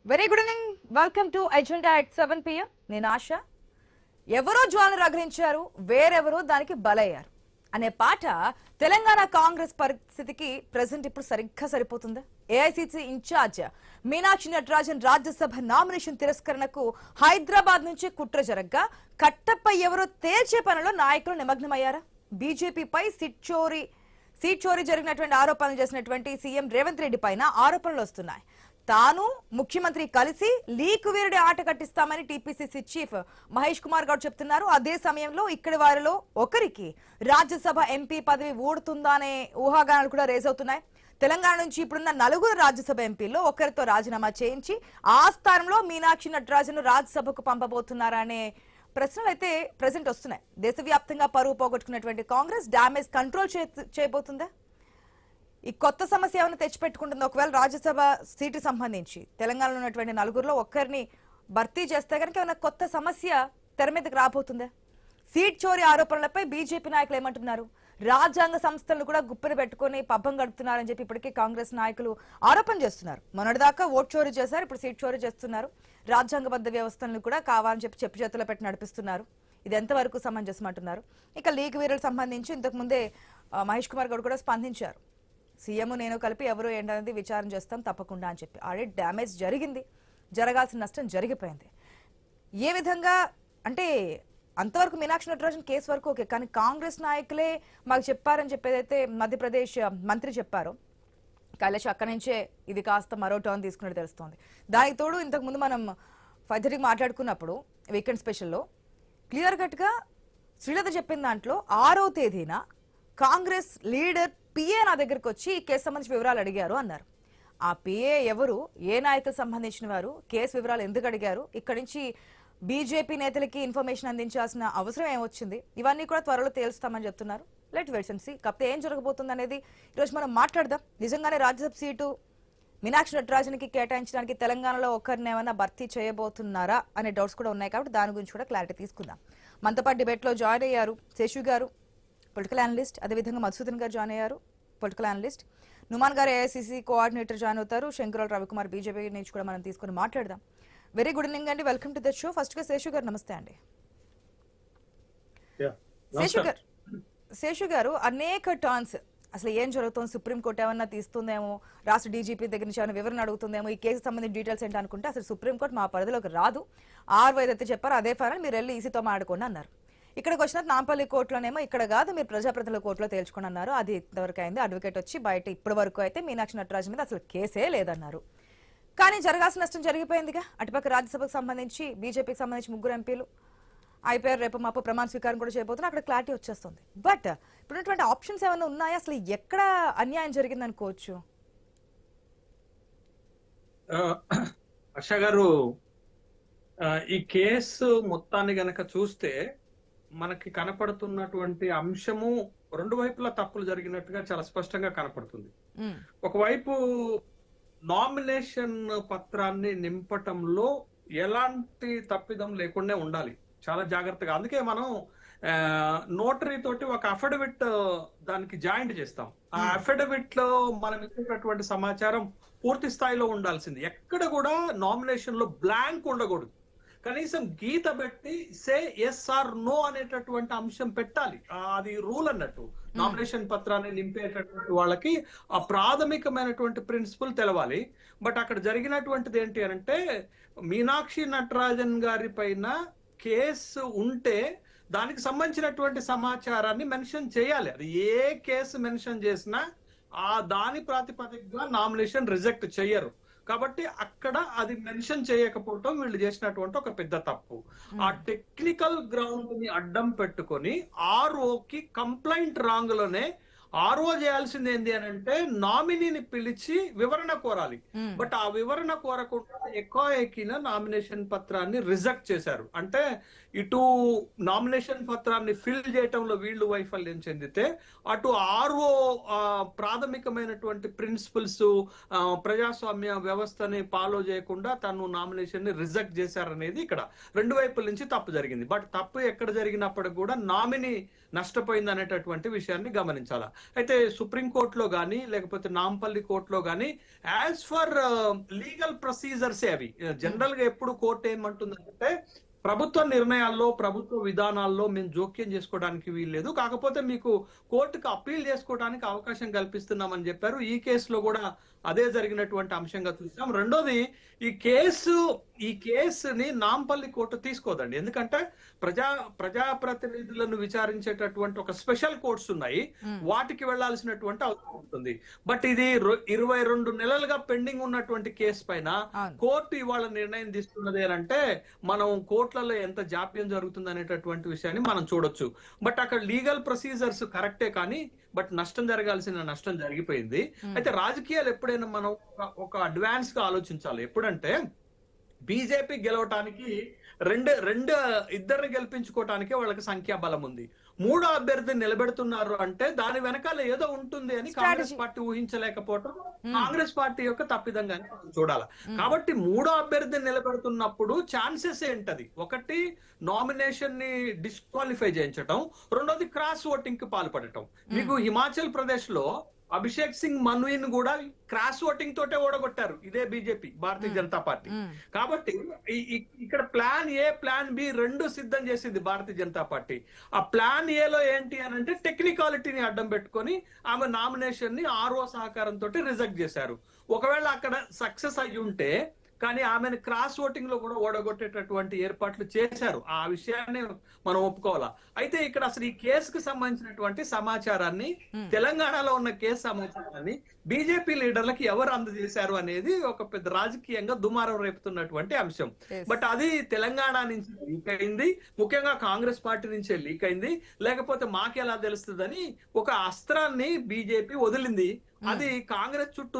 Very good evening. Welcome to agenda at 7 PM. నేను ఆశ. ఎవరో జ్వాలను రగిలించారు, వేరెవరో దానికి బలయ్యారు అనే పాట తెలంగాణ కాంగ్రెస్ పరిస్థితికి ప్రెసెంట్ ఇప్పుడు సరిగ్గా సరిపోతుందా? AICC in-charge Meenakshi Natarajan Rajya Sabha nomination తిరస్కరణకు హైదరాబాద్ నుంచి కుట్ర జరగ్గా కట్టపై ఎవరో తేల్చే పనిలో నాయకులు నిమగ్నమయ్యారా? బీజేపీపై సీట్ చోరీ జరిగినటువంటి ఆరోపణలు చేసినటువంటి సీఎం రేవంత్ రెడ్డి పైన ఆరోపణలు వస్తున్నాయి. తాను ముఖ్యమంత్రి కలిసి లీక్ వీరుడి ఆట కట్టిస్తామని టీపీసీసీ చీఫ్ మహేష్ కుమార్ గౌడ్ చెప్తున్నారు. అదే సమయంలో ఇక్కడి వారిలో ఒకరికి రాజ్యసభ ఎంపీ పదవి ఊడుతుందా అనే ఊహాగానాలు కూడా రేజ్ అవుతున్నాయి. తెలంగాణ నుంచి ఇప్పుడున్న 4 రాజ్యసభ ఎంపీల్లో ఒకరితో రాజీనామా చేయించి ఆ స్థానంలో మీనాక్షి నటరాజన్ రాజ్యసభకు పంపబోతున్నారా అనే ప్రశ్నలు అయితే ప్రెసెంట్ వస్తున్నాయి. దేశవ్యాప్తంగా పరువు పోగొట్టుకున్నటువంటి కాంగ్రెస్ డ్యామేజ్ కంట్రోల్ చేయబోతుందా? ఈ కొత్త సమస్య ఏమైనా తెచ్చిపెట్టుకుంటుంది? ఒకవేళ రాజ్యసభ సీటు సంబంధించి తెలంగాణలో ఉన్నటువంటి 4లో ఒక్కరిని భర్తీ చేస్తే కనుక ఏమైనా కొత్త సమస్య తెర మీదకి రాబోతుందా? సీట్ చోరీ ఆరోపణలపై బీజేపీ నాయకులు ఏమంటున్నారు? రాజ్యాంగ సంస్థలను కూడా గుప్పెన పెట్టుకుని పబ్బం గడుపుతున్నారని చెప్పి ఇప్పటికే కాంగ్రెస్ నాయకులు ఆరోపణ చేస్తున్నారు. మొన్నటిదాకా ఓట్ చోరీ చేశారు, ఇప్పుడు సీట్ చోరీ చేస్తున్నారు. రాజ్యాంగబద్ధ వ్యవస్థలను కూడా కావాలని చెప్పి చేతుల్లో పెట్టి నడిపిస్తున్నారు. ఇది ఎంతవరకు సమంజసం అంటున్నారు. ఇక లీగ్ వీరులకు సంబంధించి ఇంతకు ముందే మహేష్ కుమార్ గౌడ్ కూడా స్పందించారు. సీఎం నేను కలిపి ఎవరు ఏంటనేది విచారణ చేస్తాం తప్పకుండా అని చెప్పి. ఆల్రెడీ డ్యామేజ్ జరిగింది, జరగాల్సిన నష్టం జరిగిపోయింది. ఏ విధంగా అంటే అంతవరకు మీనాక్షి నటరాజన్ కేసు వరకు ఓకే, కానీ కాంగ్రెస్ నాయకులే మాకు చెప్పారని చెప్పేదైతే మధ్యప్రదేశ్ మంత్రి చెప్పారో కైలాష్ అక్కడి నుంచే ఇది కాస్త మరో టర్న్ తీసుకున్నట్టు తెలుస్తోంది. దానికి తోడు ఇంతకు ముందు మనం ఫైదరికి మాట్లాడుకున్నప్పుడు వీకెండ్ స్పెషల్లో క్లియర్ కట్గా శ్రీలత చెప్పిన దాంట్లో 6వ తేదీన కాంగ్రెస్ లీడర్ పిఏ నా దగ్గరకు వచ్చి ఈ కేసు సంబంధించిన వివరాలు అడిగారు అన్నారు. ఆ పిఏ ఎవరు, ఏ నాయకులకు సంబంధించిన వారు, కేసు వివరాలు ఎందుకు అడిగారు, ఇక్కడి నుంచి బీజేపీ నేతలకి ఇన్ఫర్మేషన్ అందించాల్సిన అవసరం ఏమొచ్చింది, ఇవన్నీ కూడా త్వరలో తేల్స్తామని చెప్తున్నారు. Let wait and see. కాకపోతే ఏం జరగబోతుంది అనేది ఈరోజు మనం మాట్లాడదాం. నిజంగానే రాజ్యసభ సీటు మీనాక్షి నటరాజన్కి కేటాయించడానికి తెలంగాణలో ఒకరిని ఏమైనా భర్తీ చేయబోతున్నారా అనే డౌట్స్ కూడా ఉన్నాయి. కాబట్టి దాని గురించి కూడా క్లారిటీ తీసుకుందాం. మనతో పాటు డిబేట్లో జాయిన్ అయ్యారు శేషు గారు, పొలిటికల్ అనలిస్ట్, అదేవిధంగా మధుసూదన్ గారు జాయిన్ అయ్యారు, పొలిటికల్ అనలిస్ట్. నుమాన్ గారు ఏఐసిసి కోఆర్డినేటర్ జాయిన్ అవుతారు. శంకరరావు రవికుమార్ బీజేపీ నుంచి కూడా మనం తీసుకుని మాట్లాడదాం. వెరీ గుడ్ ఈవినింగ్ అండి, welcome to the show. First గా శేషు గారు నమస్తే అండి. శేషు గారు అనేక టర్న్స్ అసలు ఏం జరుగుతుంది, సుప్రీంకోర్టు ఏమన్నా తీస్తుందేమో, రాష్ట్ర డీజీపీ దగ్గర నుంచి ఏమైనా వివరణ అడుగుతుందేమో, ఈ కేసు సంబంధించిన డీటెయిల్స్ ఏంటి అనుకుంటే అసలు సుప్రీంకోర్టు మా పరిధిలోకి రాదు, 6 ఏదైతే చెప్పారో అదే ఫైనల్, మీరు వెళ్ళి ఈసీతో మాట్లాడుకోండి అన్నారు. ఇక్కడికి వచ్చిన నాంపల్లి కోర్టులోనేమో ఇక్కడ కాదు మీరు ప్రజాప్రతినిధుల కోర్టులో తేల్చుకుని అన్నారు. అది ఇంతవరకు అయింది. అడ్వకేట్ వచ్చి బయట ఇప్పటి వరకు అయితే మీనాక్షి నటరాజన్ మీద అసలు కేసే లేదన్నారు. కానీ జరగాల్సిన నష్టం జరిగిపోయిందిగా. అటుపక్క రాజ్యసభకు సంబంధించి బీజేపీకి సంబంధించి 3 ఎంపీలు అయిపోయారు. రేపు మాపు ప్రమాణ స్వీకారం కూడా చేయబోతున్నారు. అక్కడ క్లారిటీ వచ్చేస్తుంది. బట్ ఇప్పుడున్నటువంటి ఆప్షన్స్ ఏమైనా ఉన్నాయా? అసలు ఎక్కడ అన్యాయం జరిగింది అనుకోవచ్చు? హర్ష గారు, ఈ కేసు మొత్తాన్ని గనక చూస్తే మనకి కనపడుతున్నటువంటి అంశము 2 వైపులా తప్పులు జరిగినట్టుగా చాలా స్పష్టంగా కనపడుతుంది. ఒకవైపు నామినేషన్ పత్రాన్ని నింపటంలో ఎలాంటి తప్పిదం లేకుండా ఉండాలి, చాలా జాగ్రత్తగా. అందుకే మనం నోటరీ తోటి ఒక అఫిడవిట్ దానికి జాయింట్ చేస్తాం. ఆ అఫిడవిట్ లో మనం ఇచ్చేటటువంటి సమాచారం పూర్తి స్థాయిలో ఉండాల్సింది. ఎక్కడ కూడా నామినేషన్ లో బ్లాంక్ ఉండకూడదు. కనీసం గీత పెట్టి సే ఎస్ ఆర్ నో అనేటటువంటి అంశం పెట్టాలి. అది రూల్ అన్నట్టు. నామినేషన్ పత్రాన్ని నింపేటటువంటి వాళ్ళకి ఆ ప్రాథమికమైనటువంటి ప్రిన్సిపల్ తెలవాలి. బట్ అక్కడ జరిగినటువంటిది ఏంటి అంటే, మీనాక్షి నటరాజన్ గారి పైన కేసు ఉంటే దానికి సంబంధించినటువంటి సమాచారాన్ని మెన్షన్ చేయాలి. అది ఏ కేసు మెన్షన్ చేసినా ఆ దాని ప్రాతిపదికగా నామినేషన్ రిజెక్ట్ చెయ్యరు. కాబట్టి అక్కడ అది మెన్షన్ చేయకపోవటం వీళ్ళు చేసినటువంటి ఒక పెద్ద తప్పు. ఆ టెక్నికల్ గ్రౌండ్ ని అడ్డం పెట్టుకొని ఆర్ఓకి కంప్లైంట్ రాంగ్ లోనే ఆర్ఓ చేయాల్సింది ఏంటి అని అంటే నామినీని పిలిచి వివరణ కోరాలి. బట్ ఆ వివరణ కోరకుండా ఎకాఎకిన నామినేషన్ పత్రాన్ని రిజెక్ట్ చేశారు. అంటే ఇటు నామినేషన్ పత్రాన్ని ఫిల్ చేయటంలో వీళ్ళు వైఫల్యం చెందితే, అటు ఆర్ఓ ప్రాథమికమైనటువంటి ప్రిన్సిపల్స్ ప్రజాస్వామ్య వ్యవస్థని ఫాలో చేయకుండా తను నామినేషన్ ని రిజెక్ట్ చేశారనేది ఇక్కడ రెండు వైపుల నుంచి తప్పు జరిగింది. బట్ తప్పు ఎక్కడ జరిగినప్పటికి కూడా నామినీ నష్టపోయింది అనేటటువంటి విషయాన్ని గమనించాలా. అయితే సుప్రీంకోర్టులో కానీ లేకపోతే నాంపల్లి కోర్టులో కానీ యాజ్ ఫర్ లీగల్ ప్రొసీజర్స్ అవి జనరల్ గా ఎప్పుడు కోర్టు ఏమంటుందంటే ప్రభుత్వ నిర్ణయాల్లో ప్రభుత్వ విధానాల్లో మేము జోక్యం చేసుకోవడానికి వీల్లేదు, కాకపోతే మీకు కోర్టుకు అప్పీల్ చేసుకోవడానికి అవకాశం కల్పిస్తున్నామని చెప్పారు. ఈ కేసులో కూడా అదే జరిగినటువంటి అంశంగా చూసాం. రెండోది ఈ కేసుని నాంపల్లి కోర్టు తీసుకోదండి, ఎందుకంటే ప్రజాప్రతినిధులను విచారించేటటువంటి ఒక స్పెషల్ కోర్ట్స్ ఉన్నాయి, వాటికి వెళ్లాల్సినటువంటి అవసరం ఉంటుంది. బట్ ఇది 22 నెలలుగా పెండింగ్ ఉన్నటువంటి కేసు పైన కోర్టు ఇవాళ నిర్ణయం తీసుకున్నది అంటే మనం కోర్టులలో ఎంత జాప్యం జరుగుతుంది అనేటటువంటి విషయాన్ని మనం చూడొచ్చు. బట్ అక్కడ లీగల్ ప్రొసీజర్స్ కరెక్టే, కానీ బట్ నష్టం జరగాల్సిన నష్టం జరిగిపోయింది. అయితే రాజకీయాలు ఎప్పుడైనా మనం ఒక అడ్వాన్స్ గా ఆలోచించాలి. ఎప్పుడంటే బీజేపీ గెలవటానికి ఇద్దరిని గెలిపించుకోవటానికే వాళ్ళకి సంఖ్యాబలం ఉంది. మూడో అభ్యర్థిని నిలబెడుతున్నారు అంటే దాని వెనకాల ఏదో ఉంటుంది అని కాంగ్రెస్ పార్టీ ఊహించలేకపోవటం కాంగ్రెస్ పార్టీ యొక్క తప్పిదంగా చూడాలి. కాబట్టి మూడో అభ్యర్థిని నిలబెడుతున్నప్పుడు ఛాన్సెస్ ఏంటది, ఒకటి నామినేషన్ ని డిస్క్వాలిఫై చేయించటం, రెండోది క్రాస్ ఓటింగ్ కి పాల్పడటం. మీకు హిమాచల్ ప్రదేశ్ లో అభిషేక్ సింగ్ మన్వీన్ కూడా క్రాస్ ఓటింగ్ తోటే ఓడగొట్టారు ఇదే బీజేపీ, భారతీయ జనతా పార్టీ. కాబట్టి ఇక్కడ ప్లాన్ ఏ ప్లాన్ బి రెండు సిద్ధం చేసింది భారతీయ జనతా పార్టీ. ఆ ప్లాన్ ఏలో ఏంటి అని అంటే టెక్నికాలిటీని అడ్డం పెట్టుకొని ఆమె నామినేషన్ ని ఆర్ఓ సహకారంతో రిజెక్ట్ చేశారు. ఒకవేళ అక్కడ సక్సెస్ అయ్యి ఉంటే కానీ ఆమెను క్రాస్ ఓటింగ్ లో కూడా ఓడగొట్టేటటువంటి ఏర్పాట్లు చేశారు. ఆ విషయాన్ని మనం ఒప్పుకోవాలా. అయితే ఇక్కడ అసలు ఈ కేసుకు సంబంధించినటువంటి సమాచారాన్ని, తెలంగాణలో ఉన్న కేసు సమాచారాన్ని బీజేపీ లీడర్లకు ఎవరు అందజేశారు అనేది ఒక పెద్ద రాజకీయంగా దుమారం రేపుతున్నటువంటి అంశం. బట్ అది తెలంగాణ నుంచి లీక్ అయింది, ముఖ్యంగా కాంగ్రెస్ పార్టీ నుంచే లీక్ అయింది. లేకపోతే మాకెలా తెలుస్తుందని ఒక అస్త్రాన్ని బీజేపీ వదిలింది, అది కాంగ్రెస్ చుట్టూ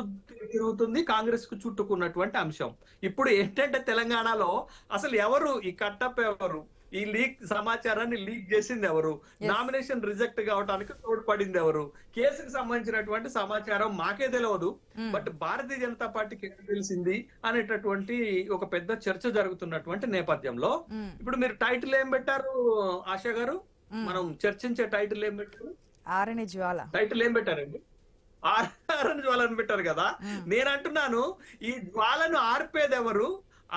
తిరుగుతుంది, కాంగ్రెస్ కు చుట్టుకున్నటువంటి అంశం. ఇప్పుడు ఏంటంటే తెలంగాణలో అసలు ఎవరు ఈ కట్టప్, ఎవరు ఈ లీక్ సమాచారాన్ని లీక్ చేసింది ఎవరు, నామినేషన్ రిజెక్ట్ కావడానికి తోడ్పడింది ఎవరు, కేసుకు సంబంధించినటువంటి సమాచారం మాకే తెలియదు, బట్ భారతీయ జనతా పార్టీకి ఎక్కడ తెలిసింది అనేటటువంటి ఒక పెద్ద చర్చ జరుగుతున్నటువంటి నేపథ్యంలో ఇప్పుడు మీరు టైటిల్ ఏం పెట్టారు ఆశా గారు, మనం చర్చించే టైటిల్ ఏం పెట్టారు, ఆరణి జ్వాల టైటిల్ ఏం పెట్టారండి, ఆరణి జ్వాలను పెట్టారు కదా. నేను అంటున్నాను ఈ జ్వాలను ఆర్పేది ఎవరు,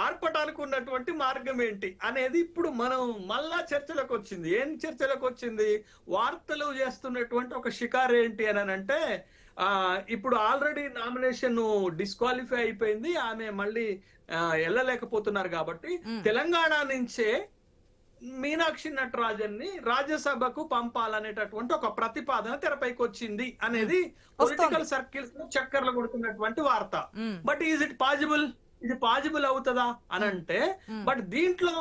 ఆర్పటానికి ఉన్నటువంటి మార్గం ఏంటి అనేది ఇప్పుడు మనం మళ్ళా చర్చలకు వచ్చింది. ఏం చర్చలకు వచ్చింది, వార్తలు చేస్తున్నటువంటి ఒక షికారు ఏంటి అని అంటే ఇప్పుడు ఆల్రెడీ నామినేషన్ డిస్క్వాలిఫై అయిపోయింది, ఆమె మళ్ళీ వెళ్ళలేకపోతున్నారు కాబట్టి తెలంగాణ నుంచే మీనాక్షి నటరాజన్ ని రాజ్యసభకు పంపాలనేటటువంటి ఒక ప్రతిపాదన తెరపైకి వచ్చింది అనేది పొలిటికల్ సర్కిల్స్ చక్కర్లు కొడుతున్నటువంటి వార్త. బట్ ఈజ్ ఇట్ పాజిబుల్, ఇది పాజిబుల్ అవుతుందా అని అంటే, బట్ దీంట్లో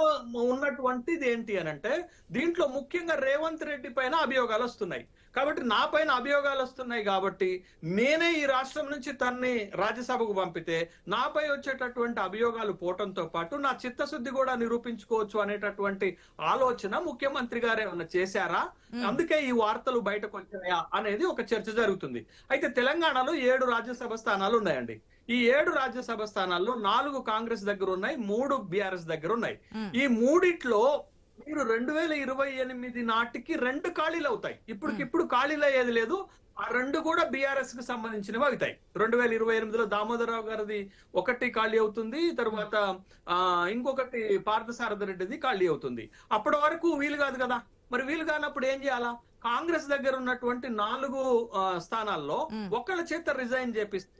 ఉన్నటువంటిది ఏంటి అని అంటే దీంట్లో ముఖ్యంగా రేవంత్ రెడ్డి పైన అభియోగాలు వస్తున్నాయి. కాబట్టి నా పైన అభియోగాలు వస్తున్నాయి కాబట్టి నేనే ఈ రాష్ట్రం నుంచి తన్ని రాజ్యసభకు పంపితే నాపై వచ్చేటటువంటి అభియోగాలు పోవటంతో పాటు నా చిత్తశుద్ధి కూడా నిరూపించుకోవచ్చు అనేటటువంటి ఆలోచన ముఖ్యమంత్రి గారు ఏమన్నా చేశారా, అందుకే ఈ వార్తలు బయటకు వచ్చాయా అనేది ఒక చర్చ జరుగుతుంది. అయితే తెలంగాణలో 7 రాజ్యసభ స్థానాలు ఉన్నాయండి. ఈ 7 రాజ్యసభ స్థానాల్లో 4 కాంగ్రెస్ దగ్గర ఉన్నాయి, 3 బీఆర్ఎస్ దగ్గర ఉన్నాయి. ఈ మూడిట్లో మీరు 2028 నాటికి 2 ఖాళీలు అవుతాయి. ఇప్పుడు ఖాళీలు అయ్యేది లేదు, ఆ 2 కూడా బీఆర్ఎస్ కు సంబంధించినవి అవుతాయి. 2028లో దామోదరరావు గారిది 1 ఖాళీ అవుతుంది, తర్వాత ఇంకొకటి పార్థసారథి రెడ్డిది ఖాళీ అవుతుంది. అప్పటి వరకు వీలు కాదు కదా. మరి వీలు కానప్పుడు ఏం చేయాలా, కాంగ్రెస్ దగ్గర ఉన్నటువంటి 4 స్థానాల్లో ఒకళ్ళ చేత రిజైన్ చేపిస్తే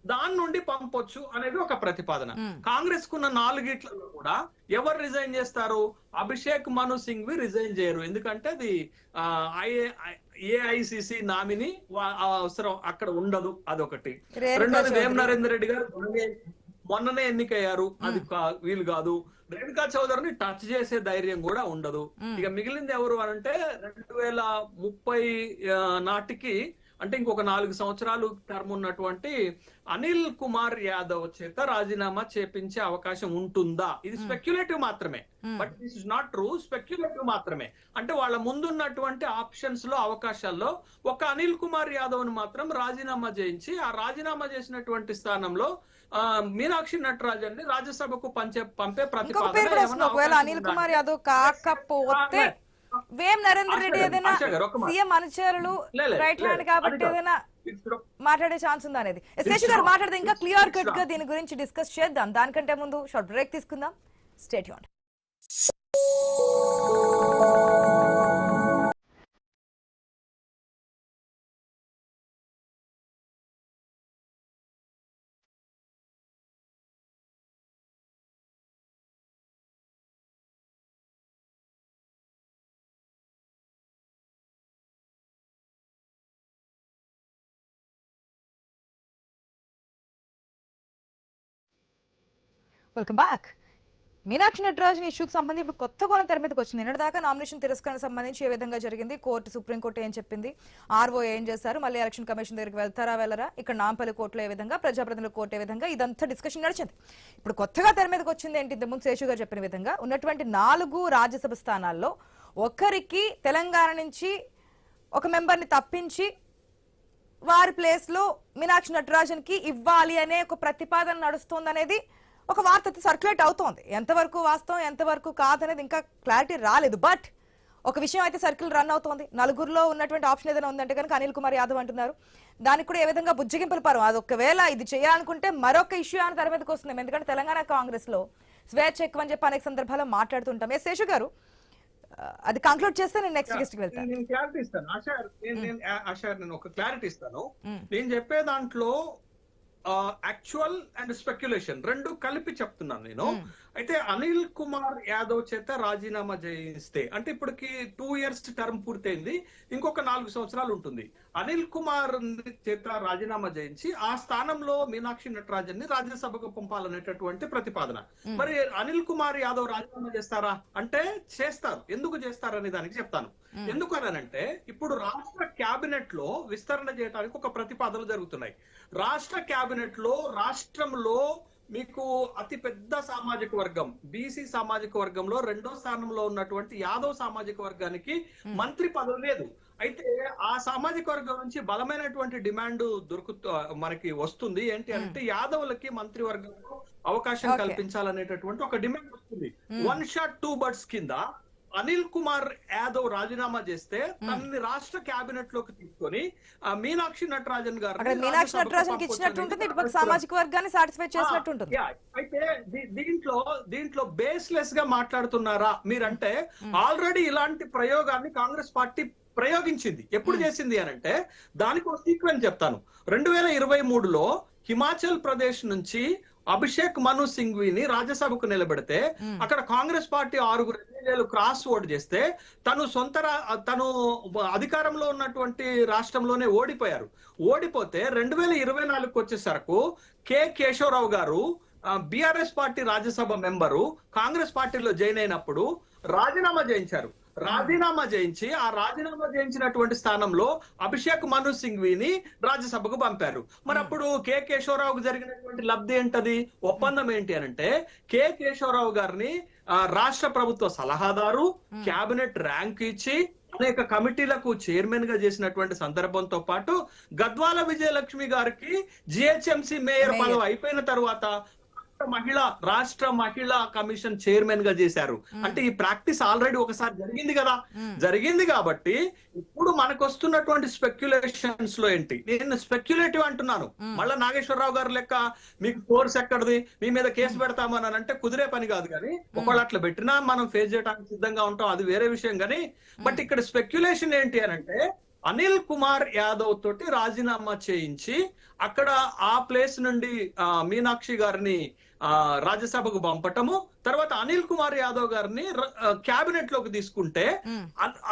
దాని నుండి పంపొచ్చు అనేది ఒక ప్రతిపాదన. కాంగ్రెస్ కున్న 4 కూడా ఎవరు రిజైన్ చేస్తారు, అభిషేక్ మను సింఘ్వి రిజైన్ చేయరు, ఎందుకంటే అది ఏఐసిసి నామిని అవసరం అక్కడ ఉండదు, అదొకటి. రెండోది వేమ నరేందర్ రెడ్డి గారు మొన్ననే ఎన్నికయ్యారు, అది వీలు కాదు. రేణుకా చౌదరిని టచ్ చేసే ధైర్యం కూడా ఉండదు. ఇక మిగిలింది ఎవరు అనంటే 2030 నాటికి అంటే ఇంకొక 4 సంవత్సరాలు టర్మ్ ఉన్నటువంటి అనిల్ కుమార్ యాదవ్ చేత రాజీనామా చేపించే అవకాశం ఉంటుందా? ఇది స్పెక్యులేటివ్ మాత్రమే, but this is not true, speculative మాత్రమే. అంటే వాళ్ళ ముందున్నటువంటి ఆప్షన్స్ లో, అవకాశాల్లో ఒక అనిల్ కుమార్ యాదవ్ ను మాత్రం రాజీనామా చేయించి, ఆ రాజీనామా చేసినటువంటి స్థానంలో మీనాక్షి నటరాజన్ ని రాజ్యసభకు పంపే ప్రతిపాదన. ఒకవేళ అనిల్ కుమార్ యాదవ్ కాకపోతే వేం నరేందర్ రెడ్డి ఏదైనా సీఎం అనుచరులు రైట్ హ్యాండ్ కాబట్టి ఏదైనా మాట్లాడే ఛాన్స్ ఉందా అనేది శేషు గారు మాట్లాడితే ఇంకా క్లియర్ కట్ గా దీని గురించి డిస్కస్ చేద్దాం. దానికంటే ముందు షార్ట్ బ్రేక్ తీసుకుందాం. Stay tuned. Welcome back. Meenakshi Natarajan ఇష్యూకి సంబంధించి ఇప్పుడు కొత్త కోణం తెర మీదకి వచ్చింది. నిన్నటిదాకా నామినేషన్ తిరస్కరణ సంబంధించి ఏ విధంగా జరిగింది, సుప్రీంకోర్టు ఏం చెప్పింది, ఆర్ఓ ఏం చేశారు, మళ్ళీ ఎలక్షన్ కమిషన్ దగ్గరికి వెళ్తారా వెళ్ళరా, ఇక్కడ నాంపల్లి కోర్టులో ఏ విధంగా, ప్రజాప్రతినిధుల కోర్టు ఏ విధంగా, ఇదంతా డిస్కషన్ నడిచింది. ఇప్పుడు కొత్తగా తెర మీదకి వచ్చింది ఏంటి? ఇంతకుముందు శేషు గారు చెప్పిన విధంగా ఉన్నటువంటి 4 రాజ్యసభ స్థానాల్లో ఒకరికి తెలంగాణ నుంచి ఒక మెంబర్ని తప్పించి వారి ప్లేస్ లో మీనాక్షి నటరాజన్ కి ఇవ్వాలి అనే ఒక ప్రతిపాదన నడుస్తుంది అనేది ఒక వార్త సర్క్యులేట్ అవుతోంది. ఎంతవరకు వాస్తవం ఎంతవరకు కాదనేది ఇంకా క్లారిటీ రాలేదు. బట్ ఒక విషయం అయితే సర్కిల్ రన్ అవుతోంది. 4లో ఉన్నటువంటి ఆప్షన్ ఏదైనా ఉందంటే కనుక అనిల్ కుమార్ యాదవ్ అంటున్నారు. దానికి కూడా ఏ విధంగా బుజ్జగింపులు పరం, అది ఒకవేళ ఇది చేయాలనుకుంటే మరొక ఇష్యూ అని తెర మీదకి వస్తుంది. ఎందుకంటే తెలంగాణ కాంగ్రెస్ లో స్వేచ్ఛ ఎక్కువ అని చెప్పి అనేక సందర్భాల్లో మాట్లాడుతుంటాం. శేషు గారు అది కంక్లూడ్ చేస్తే నేను నెక్స్ట్ గెస్ట్ కి వెళ్తాను. నేను క్లారిటీ ఇస్తాను ఆశా, నేను ఒక క్లారిటీ ఇస్తాను. నేను చెప్పే దాంట్లో యాక్చువల్ అండ్ స్పెక్యులేషన్ రెండు కలిపి చెప్తున్నాను నేను. అయితే అనిల్ కుమార్ యాదవ్ చేత రాజీనామా చేయిస్తే, అంటే ఇప్పటికి 2 years టర్మ్ పూర్తయింది, ఇంకొక 4 సంవత్సరాలు ఉంటుంది. అనిల్ కుమార్ చేత రాజీనామా చేయించి ఆ స్థానంలో మీనాక్షి నటరాజన్ ని రాజ్యసభకు పంపాలనేటటువంటి ప్రతిపాదన. మరి అనిల్ కుమార్ యాదవ్ రాజీనామా చేస్తారా అంటే చేస్తారు. ఎందుకు చేస్తారనే దానికి చెప్తాను. ఎందుకనంటే ఇప్పుడు రాష్ట్ర క్యాబినెట్ లో విస్తరణ చేయడానికి ఒక ప్రతిపాదనలు జరుగుతున్నాయి. రాష్ట్ర క్యాబినెట్ లో రాష్ట్రంలో మీకు అతి పెద్ద సామాజిక వర్గం బీసీ సామాజిక వర్గంలో 2వ స్థానంలో ఉన్నటువంటి యాదవ్ సామాజిక వర్గానికి మంత్రి పదవి లేదు. అయితే ఆ సామాజిక వర్గం నుంచి బలమైనటువంటి డిమాండ్ మనకి వస్తుంది. ఏంటి అంటే యాదవులకి మంత్రి వర్గంలో అవకాశం కల్పించాలనేటటువంటి ఒక డిమాండ్ వస్తుంది. 1 shot 2 birds కింద అనిల్ కుమార్ యాదవ్ రాజీనామా చేస్తే తనని రాష్ట్ర క్యాబినెట్ లోకి తీసుకొని మీనాక్షి నటరాజన్ గారు సామాజిక వర్గాన్ని సాటిస్ఫై చేసినట్టు ఉంటుంది. అయితే దీంట్లో బేస్లెస్ గా మాట్లాడుతున్నారా మీరంటే, ఆల్రెడీ ఇలాంటి ప్రయోగాన్ని కాంగ్రెస్ పార్టీ ప్రయోగించింది. ఎప్పుడు చేసింది అని అంటే దానికి ఒక సీక్వెన్స్ చెప్తాను. 2023లో హిమాచల్ ప్రదేశ్ నుంచి అభిషేక్ మను సింఘ్వీని రాజ్యసభకు నిలబెడితే అక్కడ కాంగ్రెస్ పార్టీ 6 ఎమ్మెల్యేలు క్రాస్ ఓట్ చేస్తే తను అధికారంలో ఉన్నటువంటి రాష్ట్రంలోనే ఓడిపోయారు. ఓడిపోతే 2024కు వచ్చేసరికి కె కేశవరావు గారు BRS party Rajya Sabha member Congress పార్టీలో జాయిన్ అయినప్పుడు రాజీనామా చేయించారు. రాజీనామా చేయించినటువంటి స్థానంలో అభిషేక్ మను సింఘ్వీని రాజ్యసభకు పంపారు. మరి అప్పుడు కె కేశవరావుకు జరిగినటువంటి లబ్ధి ఏంటది? ఒప్పందం ఏంటి అనంటే కె కేశవరావు గారిని రాష్ట్ర ప్రభుత్వ సలహాదారు, క్యాబినెట్ ర్యాంక్ ఇచ్చి అనేక కమిటీలకు చైర్మన్ గా చేసినటువంటి సందర్భంతో పాటు గద్వాల విజయలక్ష్మి గారికి జిహెచ్ఎంసీ మేయర్ పదవి అయిపోయిన తర్వాత రాష్ట్ర మహిళా కమిషన్ చైర్మన్ గా చేశారు. అంటే ఈ ప్రాక్టీస్ ఆల్రెడీ ఒకసారి జరిగింది కాబట్టి ఇప్పుడు మనకు వస్తున్నటువంటి స్పెక్యులేషన్స్ లో ఏంటి, నేను స్పెక్యులేటివ్ అంటున్నాను. మళ్ళా నాగేశ్వరరావు గారు లెక్క మీకు ఫోర్స్ ఎక్కడిది, మీ మీద కేసు పెడతామని అంటే కుదిరే పని కాదు. కానీ ఒకవేళ అట్లా పెట్టినా మనం ఫేస్ చేయడానికి సిద్ధంగా ఉంటాం, అది వేరే విషయం. కానీ బట్ ఇక్కడ స్పెక్యులేషన్ ఏంటి అని అంటే అనిల్ కుమార్ యాదవ్ తోటి రాజీనామా చేయించి అక్కడ ఆ ప్లేస్ నుండి మీనాక్షి గారిని రాజ్యసభకు పంపటము, తర్వాత అనిల్ కుమార్ యాదవ్ గారిని క్యాబినెట్ లోకి తీసుకుంటే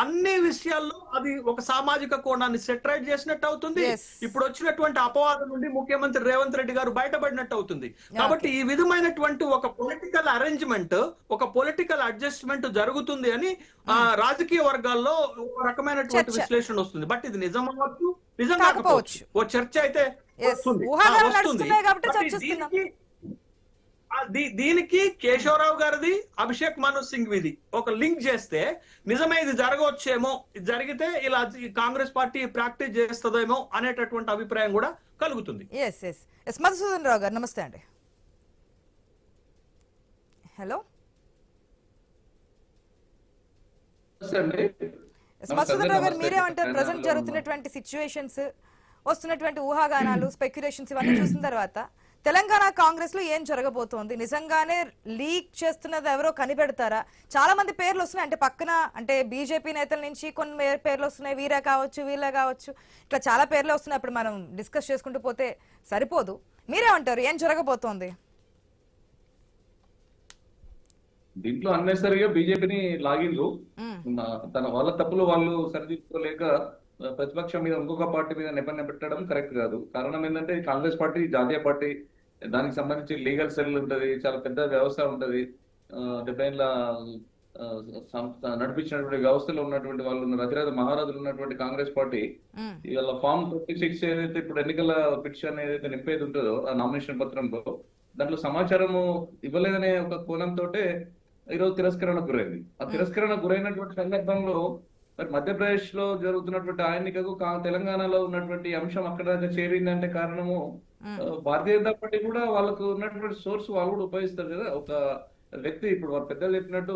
అన్ని విషయాల్లో అది ఒక సామాజిక కోణాన్ని సెటరైట్ చేసినట్టు అవుతుంది. ఇప్పుడు వచ్చినటువంటి అపవాదం నుండి ముఖ్యమంత్రి రేవంత్ రెడ్డి గారు బయటపడినట్టు అవుతుంది. కాబట్టి ఈ విధమైనటువంటి ఒక పొలిటికల్ అరేంజ్మెంట్, ఒక పొలిటికల్ అడ్జస్ట్మెంట్ జరుగుతుంది అని రాజకీయ వర్గాల్లో ఒక రకమైనటువంటి విశ్లేషణ వస్తుంది. బట్ ఇది నిజం అవ్వచ్చు, నిజం కాకపోవచ్చు. ఓ చర్చ అయితే వస్తుంది. దీనికి కేశవరావు గారిది, అభిషేక్ మను సింఘ్విది ఒక లింక్ చేస్తే నిజమే ఇది జరగవచ్చేమో, ఇది జరిగితే ఇలా కాంగ్రెస్ పార్టీ ప్రాక్టీస్ చేస్తుందేమో అనేటటువంటి అభిప్రాయం కూడా కలుగుతుంది. మధుసూదన్ రావు గారు నమస్తే అండి. హలో మధుసూదన్ రావు గారు, మీరేమంటారు? ప్రజెంట్ జరుగుతున్నటువంటి సిచ్యువేషన్స్, వస్తున్నటువంటి ఊహాగానాలు, స్పెక్యులేషన్స్ ఇవన్నీ చూసిన తర్వాత తెలంగాణ కాంగ్రెస్ లో ఏం జరగబోతోంది? నిజంగానే లీక్ చేస్తున్నది ఎవరో కనిపెడతారా? చాలా మంది పేర్లు వస్తున్నాయి, అంటే పక్కన అంటే బీజేపీ నేతల నుంచి కొన్ని పేర్లు వస్తున్నాయి, వీరే కావచ్చు, వీళ్ళే కావచ్చు, ఇట్లా చాలా పేర్లు వస్తున్నాయి. అప్పుడు మనం డిస్కస్ చేసుకుంటూ పోతే సరిపోదు. మీరేమంటారు, ఏం జరగబోతోంది? దీంట్లో అన్నెసరిగా బీజేపీని లాగిన్లు, తన వాళ్ళ తప్పులు వాళ్ళు సరిదిద్దుకోలేక ప్రతిపక్షం మీద ఇంకొక పార్టీ మీద నెపన్న పెట్టడం కరెక్ట్ కాదు. కారణం ఏంటంటే కాంగ్రెస్ పార్టీ జాతీయ పార్టీ, దానికి సంబంధించి లీగల్ సెల్ ఉంటది, చాలా పెద్ద వ్యవస్థ ఉంటది. 70 ఏళ్ళ నడిపించినటువంటి వ్యవస్థలో ఉన్నటువంటి వాళ్ళు రతిరాజ మహారాజులు ఉన్నటువంటి కాంగ్రెస్ పార్టీ ఇవాళ ఫామ్ 36 ఏదైతే ఇప్పుడు ఎన్నికల పిటిషన్ ఏదైతే నింపేది ఉంటుందో ఆ నామినేషన్ పత్రంలో, దాంట్లో సమాచారము ఇవ్వలేదనే ఒక కోణంతో ఈరోజు తిరస్కరణకు గురైంది. ఆ తిరస్కరణకు గురైనటువంటి సందర్భంలో మరి మధ్యప్రదేశ్ లో జరుగుతున్నటువంటి ఆ ఎన్నికకు తెలంగాణలో ఉన్నటువంటి అంశం అక్కడ దాకా చేరిందంటే కారణము భారతీయ జనతా పార్టీ కూడా వాళ్ళకు ఉన్నటువంటి సోర్స్ వాళ్ళు కూడా ఉపయోగిస్తారు కదా. ఒక వ్యక్తి ఇప్పుడు వాళ్ళ పెద్దలు చెప్పినట్టు